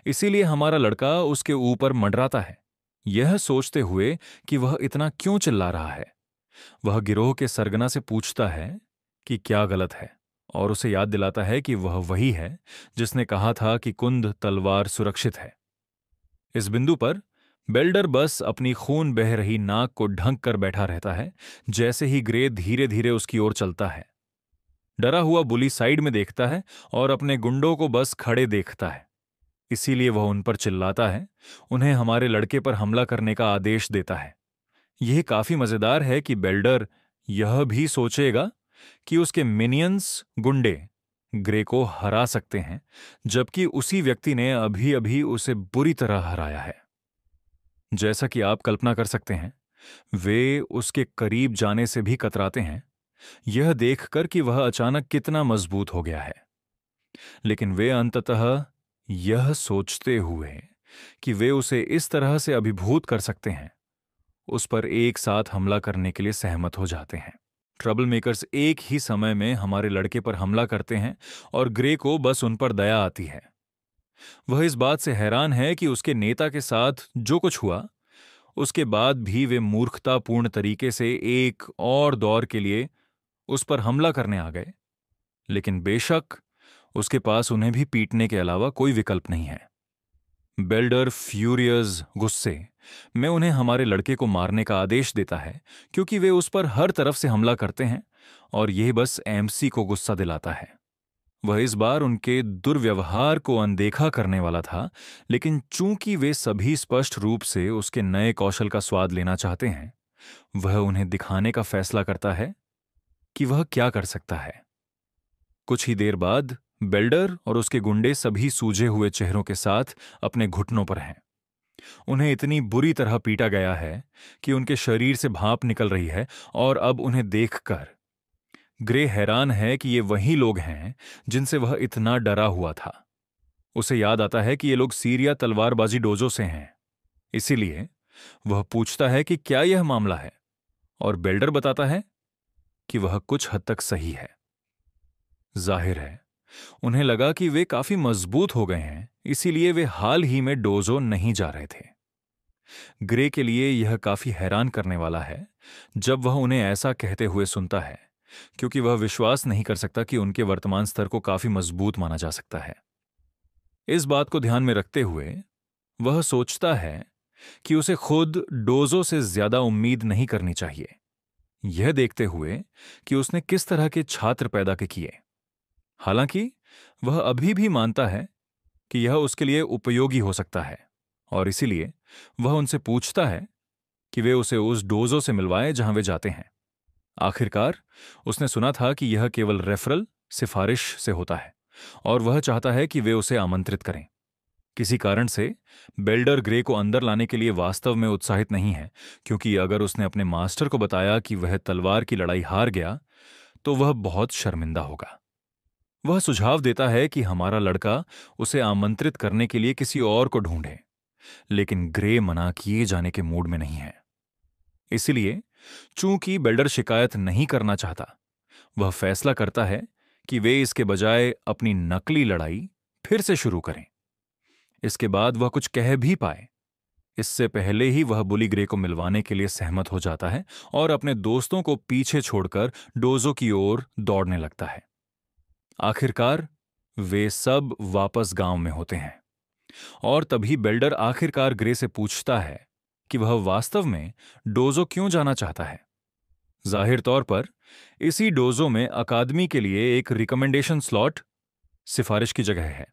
इसीलिए हमारा लड़का उसके ऊपर मंडराता है, यह सोचते हुए कि वह इतना क्यों चिल्ला रहा है। वह गिरोह के सरगना से पूछता है कि क्या गलत है, और उसे याद दिलाता है कि वह वही है जिसने कहा था कि कुंद तलवार सुरक्षित है। इस बिंदु पर बिल्डर बस अपनी खून बह रही नाक को ढंक कर बैठा रहता है, जैसे ही ग्रे धीरे धीरे उसकी ओर चलता है। डरा हुआ बुली साइड में देखता है और अपने गुंडों को बस खड़े देखता है, इसीलिए वह उन पर चिल्लाता है, उन्हें हमारे लड़के पर हमला करने का आदेश देता है। यह काफी मजेदार है कि बिल्डर यह भी सोचेगा कि उसके मिनियंस गुंडे ग्रे को हरा सकते हैं, जबकि उसी व्यक्ति ने अभी अभी उसे बुरी तरह हराया है। जैसा कि आप कल्पना कर सकते हैं, वे उसके करीब जाने से भी कतराते हैं, यह देखकर कि वह अचानक कितना मजबूत हो गया है। लेकिन वे अंततः यह सोचते हुए कि वे उसे इस तरह से अभिभूत कर सकते हैं, उस पर एक साथ हमला करने के लिए सहमत हो जाते हैं। ट्रबल मेकर्स एक ही समय में हमारे लड़के पर हमला करते हैं और ग्रे को बस उन पर दया आती है। वह इस बात से हैरान है कि उसके नेता के साथ जो कुछ हुआ, उसके बाद भी वे मूर्खतापूर्ण तरीके से एक और दौर के लिए उस पर हमला करने आ गए। लेकिन बेशक उसके पास उन्हें भी पीटने के अलावा कोई विकल्प नहीं है। बिल्डर फ्यूरियस गुस्से में उन्हें हमारे लड़के को मारने का आदेश देता है, क्योंकि वे उस पर हर तरफ से हमला करते हैं और यह बस एमसी को गुस्सा दिलाता है। वह इस बार उनके दुर्व्यवहार को अनदेखा करने वाला था, लेकिन चूंकि वे सभी स्पष्ट रूप से उसके नए कौशल का स्वाद लेना चाहते हैं, वह उन्हें दिखाने का फैसला करता है कि वह क्या कर सकता है। कुछ ही देर बाद बिल्डर और उसके गुंडे सभी सूजे हुए चेहरों के साथ अपने घुटनों पर हैं। उन्हें इतनी बुरी तरह पीटा गया है कि उनके शरीर से भाप निकल रही है, और अब उन्हें देखकर ग्रे हैरान है कि ये वही लोग हैं जिनसे वह इतना डरा हुआ था। उसे याद आता है कि ये लोग सीरिया तलवारबाजी डोजो से हैं, इसीलिए वह पूछता है कि क्या यह मामला है, और बिल्डर बताता है कि वह कुछ हद तक सही है। जाहिर है उन्हें लगा कि वे काफी मजबूत हो गए हैं, इसीलिए वे हाल ही में डोजो नहीं जा रहे थे। ग्रे के लिए यह काफी हैरान करने वाला है जब वह उन्हें ऐसा कहते हुए सुनता है, क्योंकि वह विश्वास नहीं कर सकता कि उनके वर्तमान स्तर को काफी मजबूत माना जा सकता है। इस बात को ध्यान में रखते हुए वह सोचता है कि उसे खुद डोजो से ज्यादा उम्मीद नहीं करनी चाहिए, यह देखते हुए कि उसने किस तरह के छात्र पैदा किए। हालांकि वह अभी भी मानता है कि यह उसके लिए उपयोगी हो सकता है, और इसीलिए वह उनसे पूछता है कि वे उसे उस डोजो से मिलवाएं जहां वे जाते हैं। आखिरकार उसने सुना था कि यह केवल रेफरल, सिफारिश से होता है, और वह चाहता है कि वे उसे आमंत्रित करें। किसी कारण से बिल्डर ग्रे को अंदर लाने के लिए वास्तव में उत्साहित नहीं है, क्योंकि अगर उसने अपने मास्टर को बताया कि वह तलवार की लड़ाई हार गया तो वह बहुत शर्मिंदा होगा। वह सुझाव देता है कि हमारा लड़का उसे आमंत्रित करने के लिए किसी और को ढूंढे, लेकिन ग्रे मना किए जाने के मूड में नहीं है। इसलिए चूंकि बिल्डर शिकायत नहीं करना चाहता, वह फैसला करता है कि वे इसके बजाय अपनी नकली लड़ाई फिर से शुरू करें। इसके बाद वह कुछ कह भी पाए, इससे पहले ही वह बुली ग्रे को मिलवाने के लिए सहमत हो जाता है और अपने दोस्तों को पीछे छोड़कर डोजो की ओर दौड़ने लगता है। आखिरकार वे सब वापस गांव में होते हैं, और तभी बिल्डर आखिरकार ग्रे से पूछता है कि वह वास्तव में डोजो क्यों जाना चाहता है। जाहिर तौर पर इसी डोजो में अकादमी के लिए एक रिकमेंडेशन स्लॉट, सिफारिश की जगह है,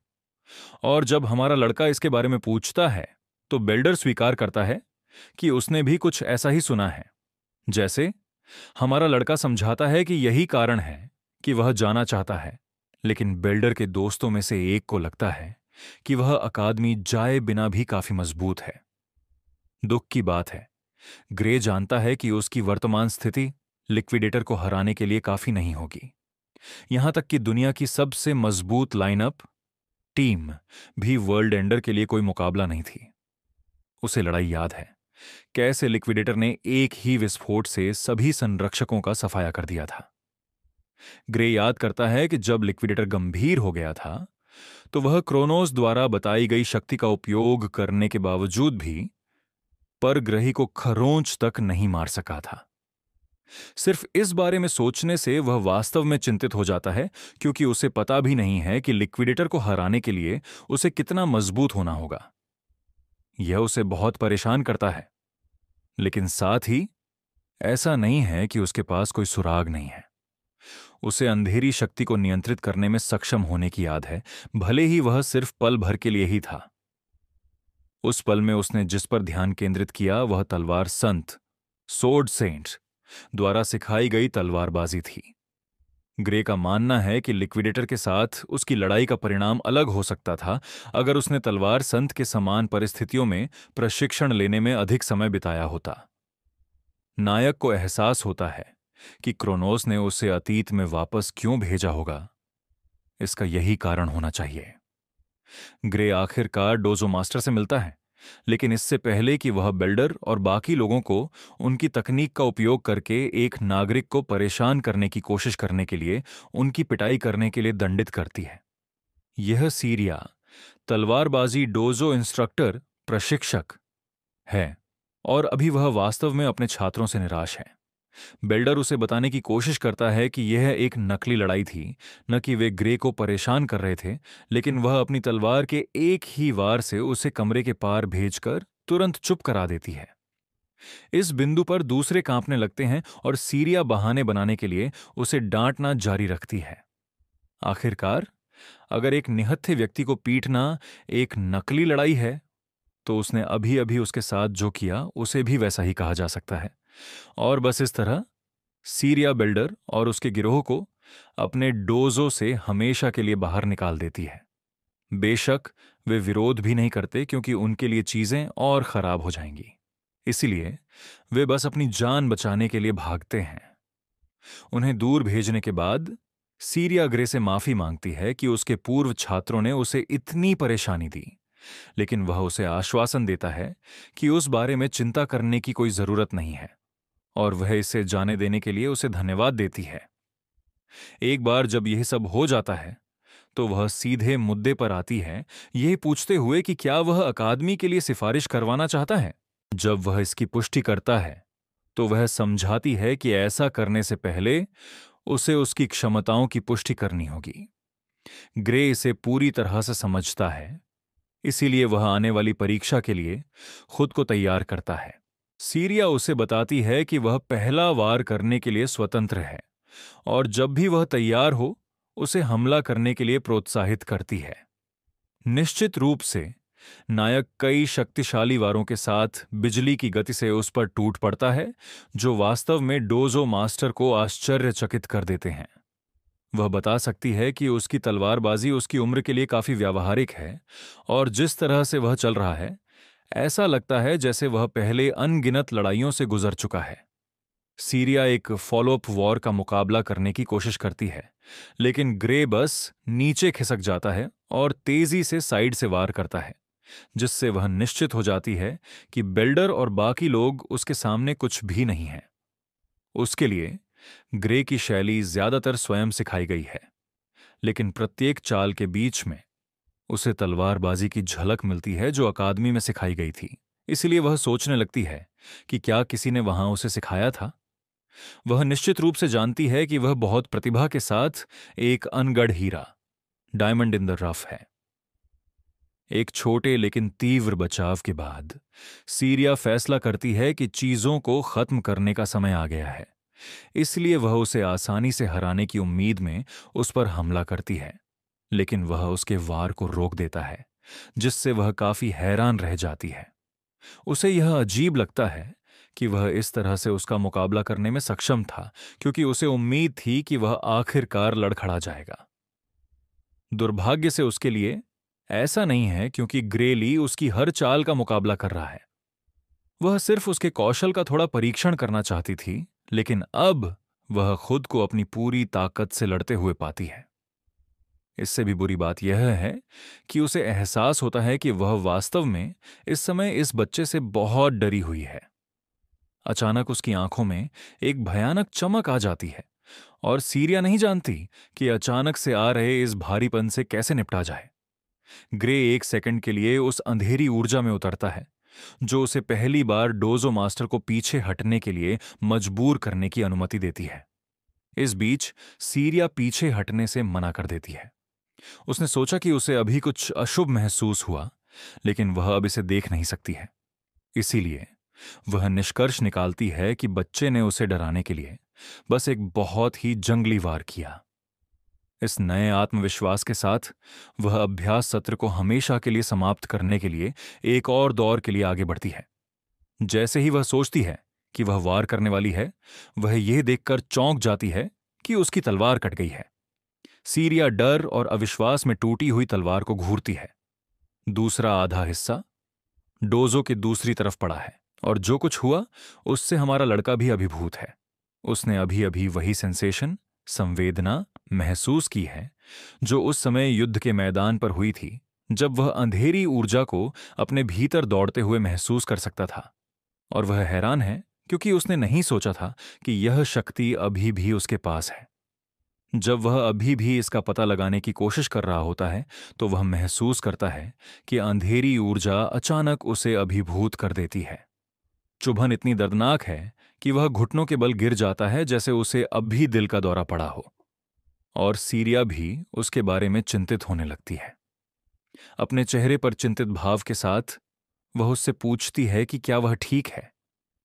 और जब हमारा लड़का इसके बारे में पूछता है तो बिल्डर स्वीकार करता है कि उसने भी कुछ ऐसा ही सुना है। जैसे हमारा लड़का समझाता है कि यही कारण है कि वह जाना चाहता है, लेकिन बिल्डर के दोस्तों में से एक को लगता है कि वह अकादमी जाए बिना भी काफी मजबूत है। दुख की बात है, ग्रे जानता है कि उसकी वर्तमान स्थिति लिक्विडेटर को हराने के लिए काफी नहीं होगी। यहां तक कि दुनिया की सबसे मजबूत लाइनअप टीम भी वर्ल्ड एंडर के लिए कोई मुकाबला नहीं थी। उसे लड़ाई याद है, कैसे लिक्विडेटर ने एक ही विस्फोट से सभी संरक्षकों का सफाया कर दिया था। ग्रे याद करता है कि जब लिक्विडेटर गंभीर हो गया था तो वह क्रोनोस द्वारा बताई गई शक्ति का उपयोग करने के बावजूद भी परग्रही को खरोंच तक नहीं मार सका था। सिर्फ इस बारे में सोचने से वह वास्तव में चिंतित हो जाता है, क्योंकि उसे पता भी नहीं है कि लिक्विडेटर को हराने के लिए उसे कितना मजबूत होना होगा। यह उसे बहुत परेशान करता है, लेकिन साथ ही ऐसा नहीं है कि उसके पास कोई सुराग नहीं है। उसे अंधेरी शक्ति को नियंत्रित करने में सक्षम होने की याद है, भले ही वह सिर्फ पल भर के लिए ही था। उस पल में उसने जिस पर ध्यान केंद्रित किया वह तलवार संत सोर्ड सेंट द्वारा सिखाई गई तलवारबाजी थी। ग्रे का मानना है कि लिक्विडेटर के साथ उसकी लड़ाई का परिणाम अलग हो सकता था अगर उसने तलवार संत के समान परिस्थितियों में प्रशिक्षण लेने में अधिक समय बिताया होता। नायक को एहसास होता है कि क्रोनोस ने उसे अतीत में वापस क्यों भेजा होगा। इसका यही कारण होना चाहिए। ग्रे आखिरकार डोजो मास्टर से मिलता है, लेकिन इससे पहले कि वह बिल्डर और बाकी लोगों को उनकी तकनीक का उपयोग करके एक नागरिक को परेशान करने की कोशिश करने के लिए उनकी पिटाई करने के लिए दंडित करती है। यह सीरिया तलवारबाजी डोजो इंस्ट्रक्टर प्रशिक्षक है और अभी वह वास्तव में अपने छात्रों से निराश है। बिल्डर उसे बताने की कोशिश करता है कि यह एक नकली लड़ाई थी, न कि वे ग्रे को परेशान कर रहे थे, लेकिन वह अपनी तलवार के एक ही वार से उसे कमरे के पार भेजकर तुरंत चुप करा देती है। इस बिंदु पर दूसरे कांपने लगते हैं और सीरिया बहाने बनाने के लिए उसे डांटना जारी रखती है। आखिरकार, अगर एक निहत्थे व्यक्ति को पीटना एक नकली लड़ाई है, तो उसने अभी अभी उसके साथ जो किया उसे भी वैसा ही कहा जा सकता है। और बस इस तरह सीरिया बिल्डर और उसके गिरोह को अपने डोजो से हमेशा के लिए बाहर निकाल देती है। बेशक वे विरोध भी नहीं करते, क्योंकि उनके लिए चीजें और खराब हो जाएंगी। इसीलिए वे बस अपनी जान बचाने के लिए भागते हैं। उन्हें दूर भेजने के बाद सीरिया ग्रे से माफी मांगती है कि उसके पूर्व छात्रों ने उसे इतनी परेशानी दी, लेकिन वह उसे आश्वासन देता है कि उस बारे में चिंता करने की कोई जरूरत नहीं है, और वह इसे जाने देने के लिए उसे धन्यवाद देती है। एक बार जब यह सब हो जाता है तो वह सीधे मुद्दे पर आती है, यह पूछते हुए कि क्या वह अकादमी के लिए सिफारिश करवाना चाहता है। जब वह इसकी पुष्टि करता है तो वह समझाती है कि ऐसा करने से पहले उसे उसकी क्षमताओं की पुष्टि करनी होगी। ग्रे इसे पूरी तरह से समझता है, इसीलिए वह आने वाली परीक्षा के लिए खुद को तैयार करता है। सीरिया उसे बताती है कि वह पहला वार करने के लिए स्वतंत्र है, और जब भी वह तैयार हो उसे हमला करने के लिए प्रोत्साहित करती है। निश्चित रूप से नायक कई शक्तिशाली वारों के साथ बिजली की गति से उस पर टूट पड़ता है, जो वास्तव में डोजो मास्टर को आश्चर्यचकित कर देते हैं। वह बता सकती है कि उसकी तलवारबाजी उसकी उम्र के लिए काफी व्यावहारिक है, और जिस तरह से वह चल रहा है ऐसा लगता है जैसे वह पहले अनगिनत लड़ाइयों से गुजर चुका है। सीरिया एक फॉलोअप वॉर का मुकाबला करने की कोशिश करती है, लेकिन ग्रे बस नीचे खिसक जाता है और तेजी से साइड से वार करता है, जिससे वह निश्चित हो जाती है कि बिल्डर और बाकी लोग उसके सामने कुछ भी नहीं हैं। उसके लिए ग्रे की शैली ज्यादातर स्वयं सिखाई गई है, लेकिन प्रत्येक चाल के बीच में उसे तलवारबाजी की झलक मिलती है जो अकादमी में सिखाई गई थी। इसलिए वह सोचने लगती है कि क्या किसी ने वहां उसे सिखाया था। वह निश्चित रूप से जानती है कि वह बहुत प्रतिभा के साथ एक अनगढ़ हीरा, डायमंड इन द रफ है। एक छोटे लेकिन तीव्र बचाव के बाद सीरिया फैसला करती है कि चीजों को खत्म करने का समय आ गया है। इसलिए वह उसे आसानी से हराने की उम्मीद में उस पर हमला करती है, लेकिन वह उसके वार को रोक देता है, जिससे वह काफी हैरान रह जाती है। उसे यह अजीब लगता है कि वह इस तरह से उसका मुकाबला करने में सक्षम था, क्योंकि उसे उम्मीद थी कि वह आखिरकार लड़खड़ा जाएगा। दुर्भाग्य से उसके लिए ऐसा नहीं है, क्योंकि ग्रेली उसकी हर चाल का मुकाबला कर रहा है। वह सिर्फ उसके कौशल का थोड़ा परीक्षण करना चाहती थी, लेकिन अब वह खुद को अपनी पूरी ताकत से लड़ते हुए पाती है। इससे भी बुरी बात यह है कि उसे एहसास होता है कि वह वास्तव में इस समय इस बच्चे से बहुत डरी हुई है। अचानक उसकी आंखों में एक भयानक चमक आ जाती है, और सीरिया नहीं जानती कि अचानक से आ रहे इस भारीपन से कैसे निपटा जाए। ग्रे एक सेकंड के लिए उस अंधेरी ऊर्जा में उतरता है जो उसे पहली बार डोजो मास्टर को पीछे हटने के लिए मजबूर करने की अनुमति देती है। इस बीच सीरिया पीछे हटने से मना कर देती है। उसने सोचा कि उसे अभी कुछ अशुभ महसूस हुआ, लेकिन वह अब इसे देख नहीं सकती है। इसीलिए वह निष्कर्ष निकालती है कि बच्चे ने उसे डराने के लिए बस एक बहुत ही जंगली वार किया। इस नए आत्मविश्वास के साथ वह अभ्यास सत्र को हमेशा के लिए समाप्त करने के लिए एक और दौर के लिए आगे बढ़ती है। जैसे ही वह सोचती है कि वह वार करने वाली है, वह यह देखकर चौंक जाती है कि उसकी तलवार कट गई है। सीरिया डर और अविश्वास में टूटी हुई तलवार को घूरती है। दूसरा आधा हिस्सा डोजो के दूसरी तरफ पड़ा है, और जो कुछ हुआ उससे हमारा लड़का भी अभिभूत है। उसने अभी अभी वही सेंसेशन, संवेदना महसूस की है जो उस समय युद्ध के मैदान पर हुई थी, जब वह अंधेरी ऊर्जा को अपने भीतर दौड़ते हुए महसूस कर सकता था। और वह हैरान है क्योंकि उसने नहीं सोचा था कि यह शक्ति अभी भी उसके पास है। जब वह अभी भी इसका पता लगाने की कोशिश कर रहा होता है, तो वह महसूस करता है कि अंधेरी ऊर्जा अचानक उसे अभिभूत कर देती है। चुभन इतनी दर्दनाक है कि वह घुटनों के बल गिर जाता है, जैसे उसे अब भी दिल का दौरा पड़ा हो। और सीरिया भी उसके बारे में चिंतित होने लगती है। अपने चेहरे पर चिंतित भाव के साथ वह उससे पूछती है कि क्या वह ठीक है,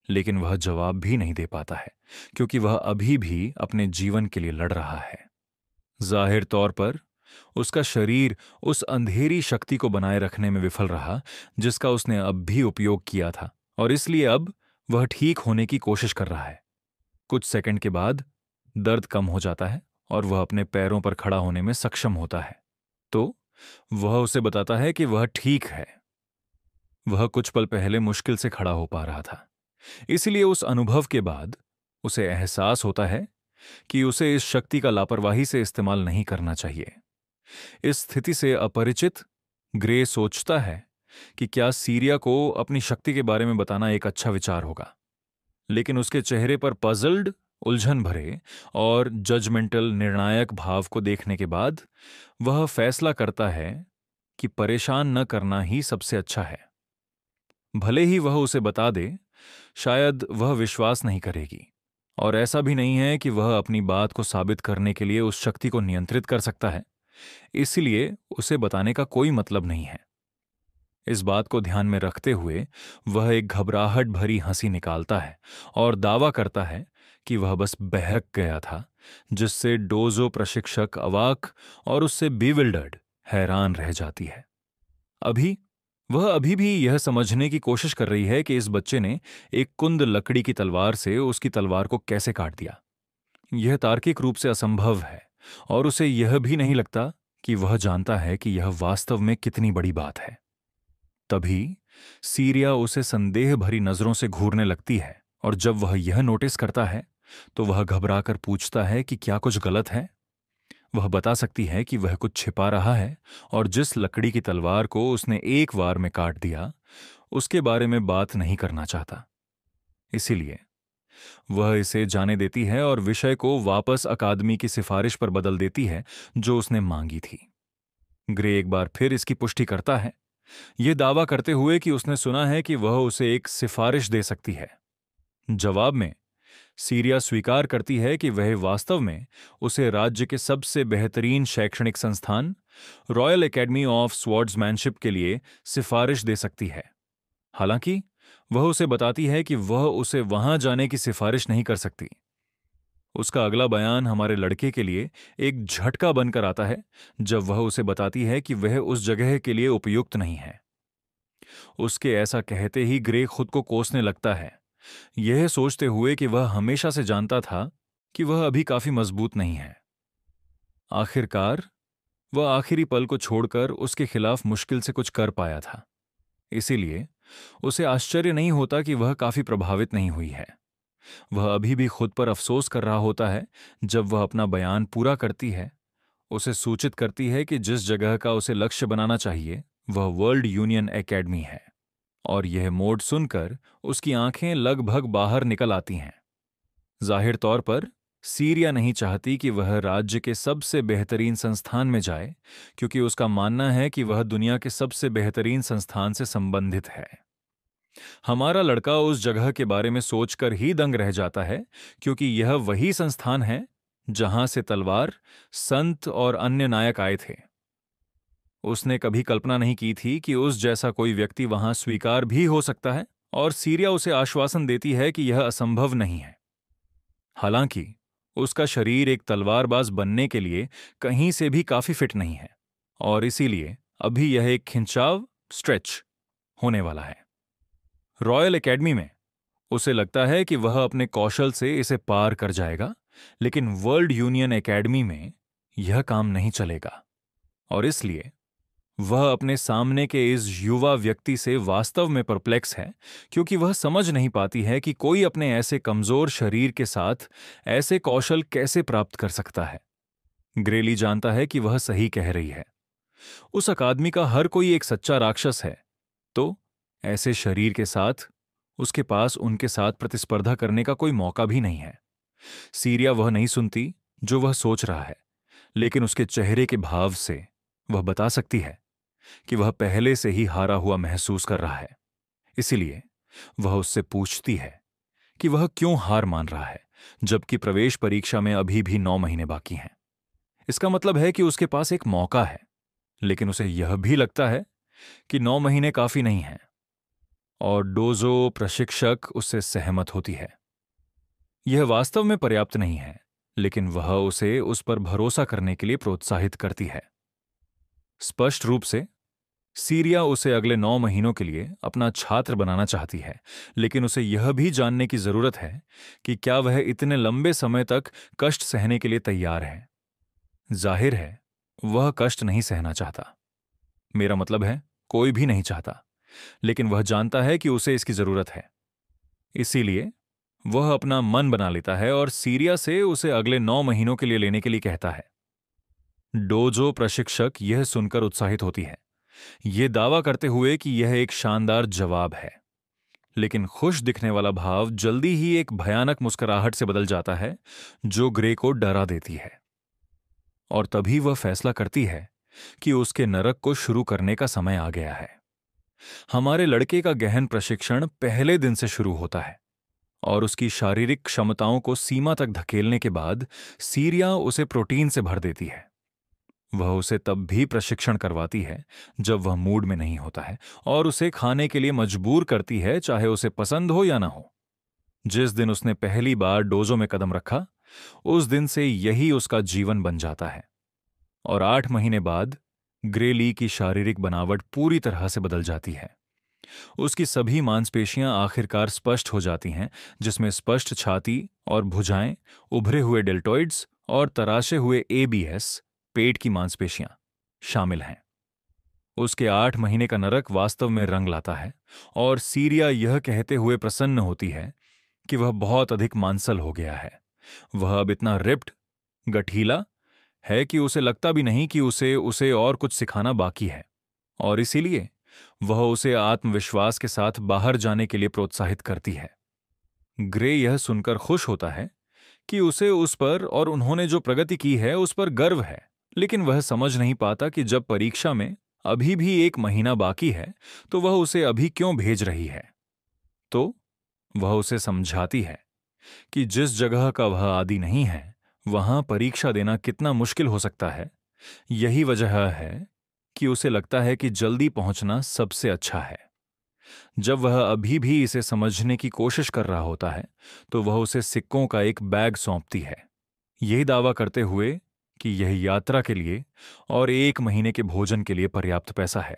लेकिन वह जवाब भी नहीं दे पाता है, क्योंकि वह अभी भी अपने जीवन के लिए लड़ रहा है। जाहिर तौर पर उसका शरीर उस अंधेरी शक्ति को बनाए रखने में विफल रहा जिसका उसने अब भी उपयोग किया था, और इसलिए अब वह ठीक होने की कोशिश कर रहा है। कुछ सेकंड के बाद दर्द कम हो जाता है और वह अपने पैरों पर खड़ा होने में सक्षम होता है। तो वह उसे बताता है कि वह ठीक है। वह कुछ पल पहले मुश्किल से खड़ा हो पा रहा था, इसलिए उस अनुभव के बाद उसे एहसास होता है कि उसे इस शक्ति का लापरवाही से इस्तेमाल नहीं करना चाहिए। इस स्थिति से अपरिचित ग्रे सोचता है कि क्या सीरिया को अपनी शक्ति के बारे में बताना एक अच्छा विचार होगा, लेकिन उसके चेहरे पर पजल्ड, उलझन भरे और जजमेंटल निर्णायक भाव को देखने के बाद वह फैसला करता है कि परेशान न करना ही सबसे अच्छा है। भले ही वह उसे बता दे, शायद वह विश्वास नहीं करेगी, और ऐसा भी नहीं है कि वह अपनी बात को साबित करने के लिए उस शक्ति को नियंत्रित कर सकता है, इसलिए उसे बताने का कोई मतलब नहीं है। इस बात को ध्यान में रखते हुए वह एक घबराहट भरी हंसी निकालता है और दावा करता है कि वह बस बहक गया था, जिससे डोजो प्रशिक्षक अवाक और उससे बिविल्डर्ड, हैरान रह जाती है। वह अभी भी यह समझने की कोशिश कर रही है कि इस बच्चे ने एक कुंद लकड़ी की तलवार से उसकी तलवार को कैसे काट दिया। यह तार्किक रूप से असंभव है, और उसे यह भी नहीं लगता कि वह जानता है कि यह वास्तव में कितनी बड़ी बात है। तभी सीरिया उसे संदेह भरी नजरों से घूरने लगती है, और जब वह यह नोटिस करता है तो वह घबराकर पूछता है कि क्या कुछ गलत है। वह बता सकती है कि वह कुछ छिपा रहा है, और जिस लकड़ी की तलवार को उसने एक वार में काट दिया उसके बारे में बात नहीं करना चाहता। इसीलिए वह इसे जाने देती है और विषय को वापस अकादमी की सिफारिश पर बदल देती है जो उसने मांगी थी। ग्रे एक बार फिर इसकी पुष्टि करता है, यह दावा करते हुए कि उसने सुना है कि वह उसे एक सिफारिश दे सकती है। जवाब में सीरिया स्वीकार करती है कि वह वास्तव में उसे राज्य के सबसे बेहतरीन शैक्षणिक संस्थान रॉयल एकेडमी ऑफ स्वॉर्ड्समैनशिप के लिए सिफारिश दे सकती है। हालांकि वह उसे बताती है कि वह उसे वहां जाने की सिफारिश नहीं कर सकती। उसका अगला बयान हमारे लड़के के लिए एक झटका बनकर आता है जब वह उसे बताती है कि वह उस जगह के लिए उपयुक्त नहीं है। उसके ऐसा कहते ही ग्रे खुद को कोसने लगता है, यह सोचते हुए कि वह हमेशा से जानता था कि वह अभी काफी मजबूत नहीं है। आखिरकार वह आखिरी पल को छोड़कर उसके खिलाफ मुश्किल से कुछ कर पाया था। इसीलिए उसे आश्चर्य नहीं होता कि वह काफी प्रभावित नहीं हुई है। वह अभी भी खुद पर अफसोस कर रहा होता है जब वह अपना बयान पूरा करती है, उसे सूचित करती है कि जिस जगह का उसे लक्ष्य बनाना चाहिए वह वर्ल्ड यूनियन एकेडमी है। और यह मोड सुनकर उसकी आंखें लगभग बाहर निकल आती हैं। जाहिर तौर पर सीरिया नहीं चाहती कि वह राज्य के सबसे बेहतरीन संस्थान में जाए, क्योंकि उसका मानना है कि वह दुनिया के सबसे बेहतरीन संस्थान से संबंधित है। हमारा लड़का उस जगह के बारे में सोचकर ही दंग रह जाता है, क्योंकि यह वही संस्थान है जहां से तलवार, संत और अन्य नायक आए थे। उसने कभी कल्पना नहीं की थी कि उस जैसा कोई व्यक्ति वहां स्वीकार भी हो सकता है, और सीरिया उसे आश्वासन देती है कि यह असंभव नहीं है। हालांकि उसका शरीर एक तलवारबाज बनने के लिए कहीं से भी काफी फिट नहीं है, और इसीलिए अभी यह एक खिंचाव स्ट्रेच होने वाला है। रॉयल एकेडमी में उसे लगता है कि वह अपने कौशल से इसे पार कर जाएगा, लेकिन वर्ल्ड यूनियन एकेडमी में यह काम नहीं चलेगा, और इसलिए वह अपने सामने के इस युवा व्यक्ति से वास्तव में परप्लेक्स है, क्योंकि वह समझ नहीं पाती है कि कोई अपने ऐसे कमजोर शरीर के साथ ऐसे कौशल कैसे प्राप्त कर सकता है। ग्रेली जानता है कि वह सही कह रही है। उस अकादमी का हर कोई एक सच्चा राक्षस है, तो ऐसे शरीर के साथ उसके पास उनके साथ प्रतिस्पर्धा करने का कोई मौका भी नहीं है। सीरिया वह नहीं सुनती जो वह सोच रहा है, लेकिन उसके चेहरे के भाव से वह बता सकती है कि वह पहले से ही हारा हुआ महसूस कर रहा है। इसीलिए वह उससे पूछती है कि वह क्यों हार मान रहा है, जबकि प्रवेश परीक्षा में अभी भी 9 महीने बाकी हैं। इसका मतलब है कि उसके पास एक मौका है, लेकिन उसे यह भी लगता है कि 9 महीने काफी नहीं हैं, और डोजो प्रशिक्षक उससे सहमत होती है। यह वास्तव में पर्याप्त नहीं है, लेकिन वह उसे उस पर भरोसा करने के लिए प्रोत्साहित करती है। स्पष्ट रूप से सीरिया उसे अगले 9 महीनों के लिए अपना छात्र बनाना चाहती है, लेकिन उसे यह भी जानने की जरूरत है कि क्या वह इतने लंबे समय तक कष्ट सहने के लिए तैयार है। जाहिर है वह कष्ट नहीं सहना चाहता, मेरा मतलब है कोई भी नहीं चाहता, लेकिन वह जानता है कि उसे इसकी जरूरत है। इसीलिए वह अपना मन बना लेता है और सीरिया से उसे अगले 9 महीनों के लिए लेने के लिए कहता है। डोजो प्रशिक्षक यह सुनकर उत्साहित होती है, यह दावा करते हुए कि यह एक शानदार जवाब है, लेकिन खुश दिखने वाला भाव जल्दी ही एक भयानक मुस्कुराहट से बदल जाता है जो ग्रे को डरा देती है। और तभी वह फैसला करती है कि उसके नरक को शुरू करने का समय आ गया है। हमारे लड़के का गहन प्रशिक्षण पहले दिन से शुरू होता है, और उसकी शारीरिक क्षमताओं को सीमा तक धकेलने के बाद सीरिया उसे प्रोटीन से भर देती है। वह उसे तब भी प्रशिक्षण करवाती है जब वह मूड में नहीं होता है, और उसे खाने के लिए मजबूर करती है, चाहे उसे पसंद हो या ना हो। जिस दिन उसने पहली बार डोजो में कदम रखा, उस दिन से यही उसका जीवन बन जाता है। और 8 महीने बाद ग्रेली की शारीरिक बनावट पूरी तरह से बदल जाती है। उसकी सभी मांसपेशियां आखिरकार स्पष्ट हो जाती हैं, जिसमें स्पष्ट छाती और भुजाएं, उभरे हुए डेल्टॉइड्स और तराशे हुए एबीएस पेट की मांसपेशियां शामिल हैं। उसके 8 महीने का नरक वास्तव में रंग लाता है, और सीरिया यह कहते हुए प्रसन्न होती है कि वह बहुत अधिक मांसल हो गया है। वह अब इतना रिप्ड, गठीला है कि उसे लगता भी नहीं कि उसे और कुछ सिखाना बाकी है, और इसीलिए वह उसे आत्मविश्वास के साथ बाहर जाने के लिए प्रोत्साहित करती है। ग्रे यह सुनकर खुश होता है कि उसे उस पर और उन्होंने जो प्रगति की है उस पर गर्व है, लेकिन वह समझ नहीं पाता कि जब परीक्षा में अभी भी 1 महीना बाकी है तो वह उसे अभी क्यों भेज रही है। तो वह उसे समझाती है कि जिस जगह का वह आदी नहीं है वहां परीक्षा देना कितना मुश्किल हो सकता है। यही वजह है कि उसे लगता है कि जल्दी पहुंचना सबसे अच्छा है। जब वह अभी भी इसे समझने की कोशिश कर रहा होता है तो वह उसे सिक्कों का एक बैग सौंपती है, यही दावा करते हुए कि यह यात्रा के लिए और 1 महीने के भोजन के लिए पर्याप्त पैसा है।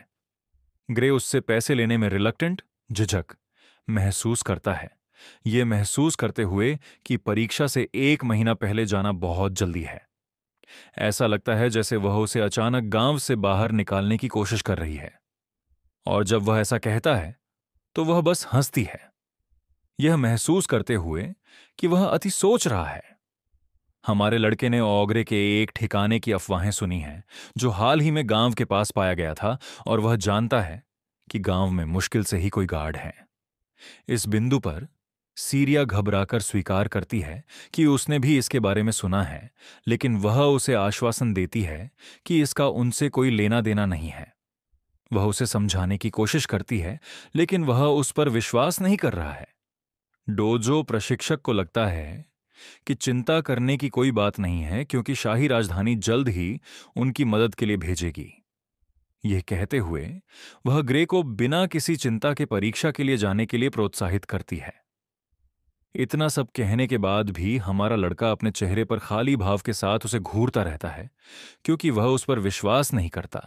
ग्रे उससे पैसे लेने में रिलक्टेंट, झिझक महसूस करता है, ये महसूस करते हुए कि परीक्षा से 1 महीना पहले जाना बहुत जल्दी है। ऐसा लगता है जैसे वह उसे अचानक गांव से बाहर निकालने की कोशिश कर रही है। और जब वह ऐसा कहता है तो वह बस हंसती है, यह महसूस करते हुए कि वह अति सोच रहा है। हमारे लड़के ने ओगरे के एक ठिकाने की अफवाहें सुनी हैं जो हाल ही में गांव के पास पाया गया था, और वह जानता है कि गांव में मुश्किल से ही कोई गार्ड है। इस बिंदु पर सीरिया घबराकर स्वीकार करती है कि उसने भी इसके बारे में सुना है, लेकिन वह उसे आश्वासन देती है कि इसका उनसे कोई लेना देना नहीं है। वह उसे समझाने की कोशिश करती है, लेकिन वह उस पर विश्वास नहीं कर रहा है। डोजो प्रशिक्षक को लगता है कि चिंता करने की कोई बात नहीं है, क्योंकि शाही राजधानी जल्द ही उनकी मदद के लिए भेजेगी। यह कहते हुए वह ग्रे को बिना किसी चिंता के परीक्षा के लिए जाने के लिए प्रोत्साहित करती है। इतना सब कहने के बाद भी हमारा लड़का अपने चेहरे पर खाली भाव के साथ उसे घूरता रहता है, क्योंकि वह उस पर विश्वास नहीं करता।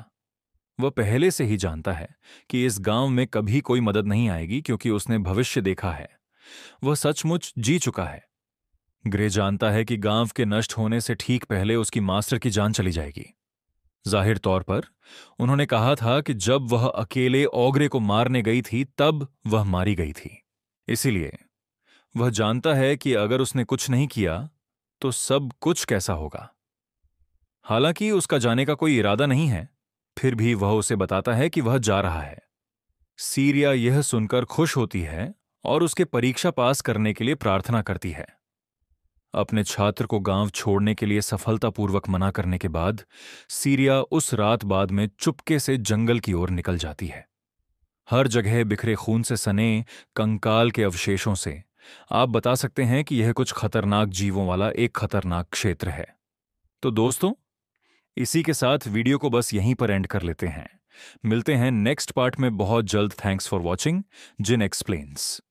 वह पहले से ही जानता है कि इस गांव में कभी कोई मदद नहीं आएगी, क्योंकि उसने भविष्य देखा है। वह सचमुच जी चुका है। ग्रे जानता है कि गांव के नष्ट होने से ठीक पहले उसकी मास्टर की जान चली जाएगी। जाहिर तौर पर उन्होंने कहा था कि जब वह अकेले ओगरे को मारने गई थी तब वह मारी गई थी। इसीलिए वह जानता है कि अगर उसने कुछ नहीं किया तो सब कुछ कैसा होगा। हालांकि उसका जाने का कोई इरादा नहीं है, फिर भी वह उसे बताता है कि वह जा रहा है। सीरिया यह सुनकर खुश होती है और उसके परीक्षा पास करने के लिए प्रार्थना करती है। अपने छात्र को गांव छोड़ने के लिए सफलतापूर्वक मना करने के बाद सीरिया उस रात बाद में चुपके से जंगल की ओर निकल जाती है। हर जगह बिखरे खून से सने कंकाल के अवशेषों से आप बता सकते हैं कि यह कुछ खतरनाक जीवों वाला एक खतरनाक क्षेत्र है। तो दोस्तों, इसी के साथ वीडियो को बस यहीं पर एंड कर लेते हैं। मिलते हैं नेक्स्ट पार्ट में बहुत जल्द। थैंक्स फॉर वॉचिंग जिन एक्सप्लेन्स।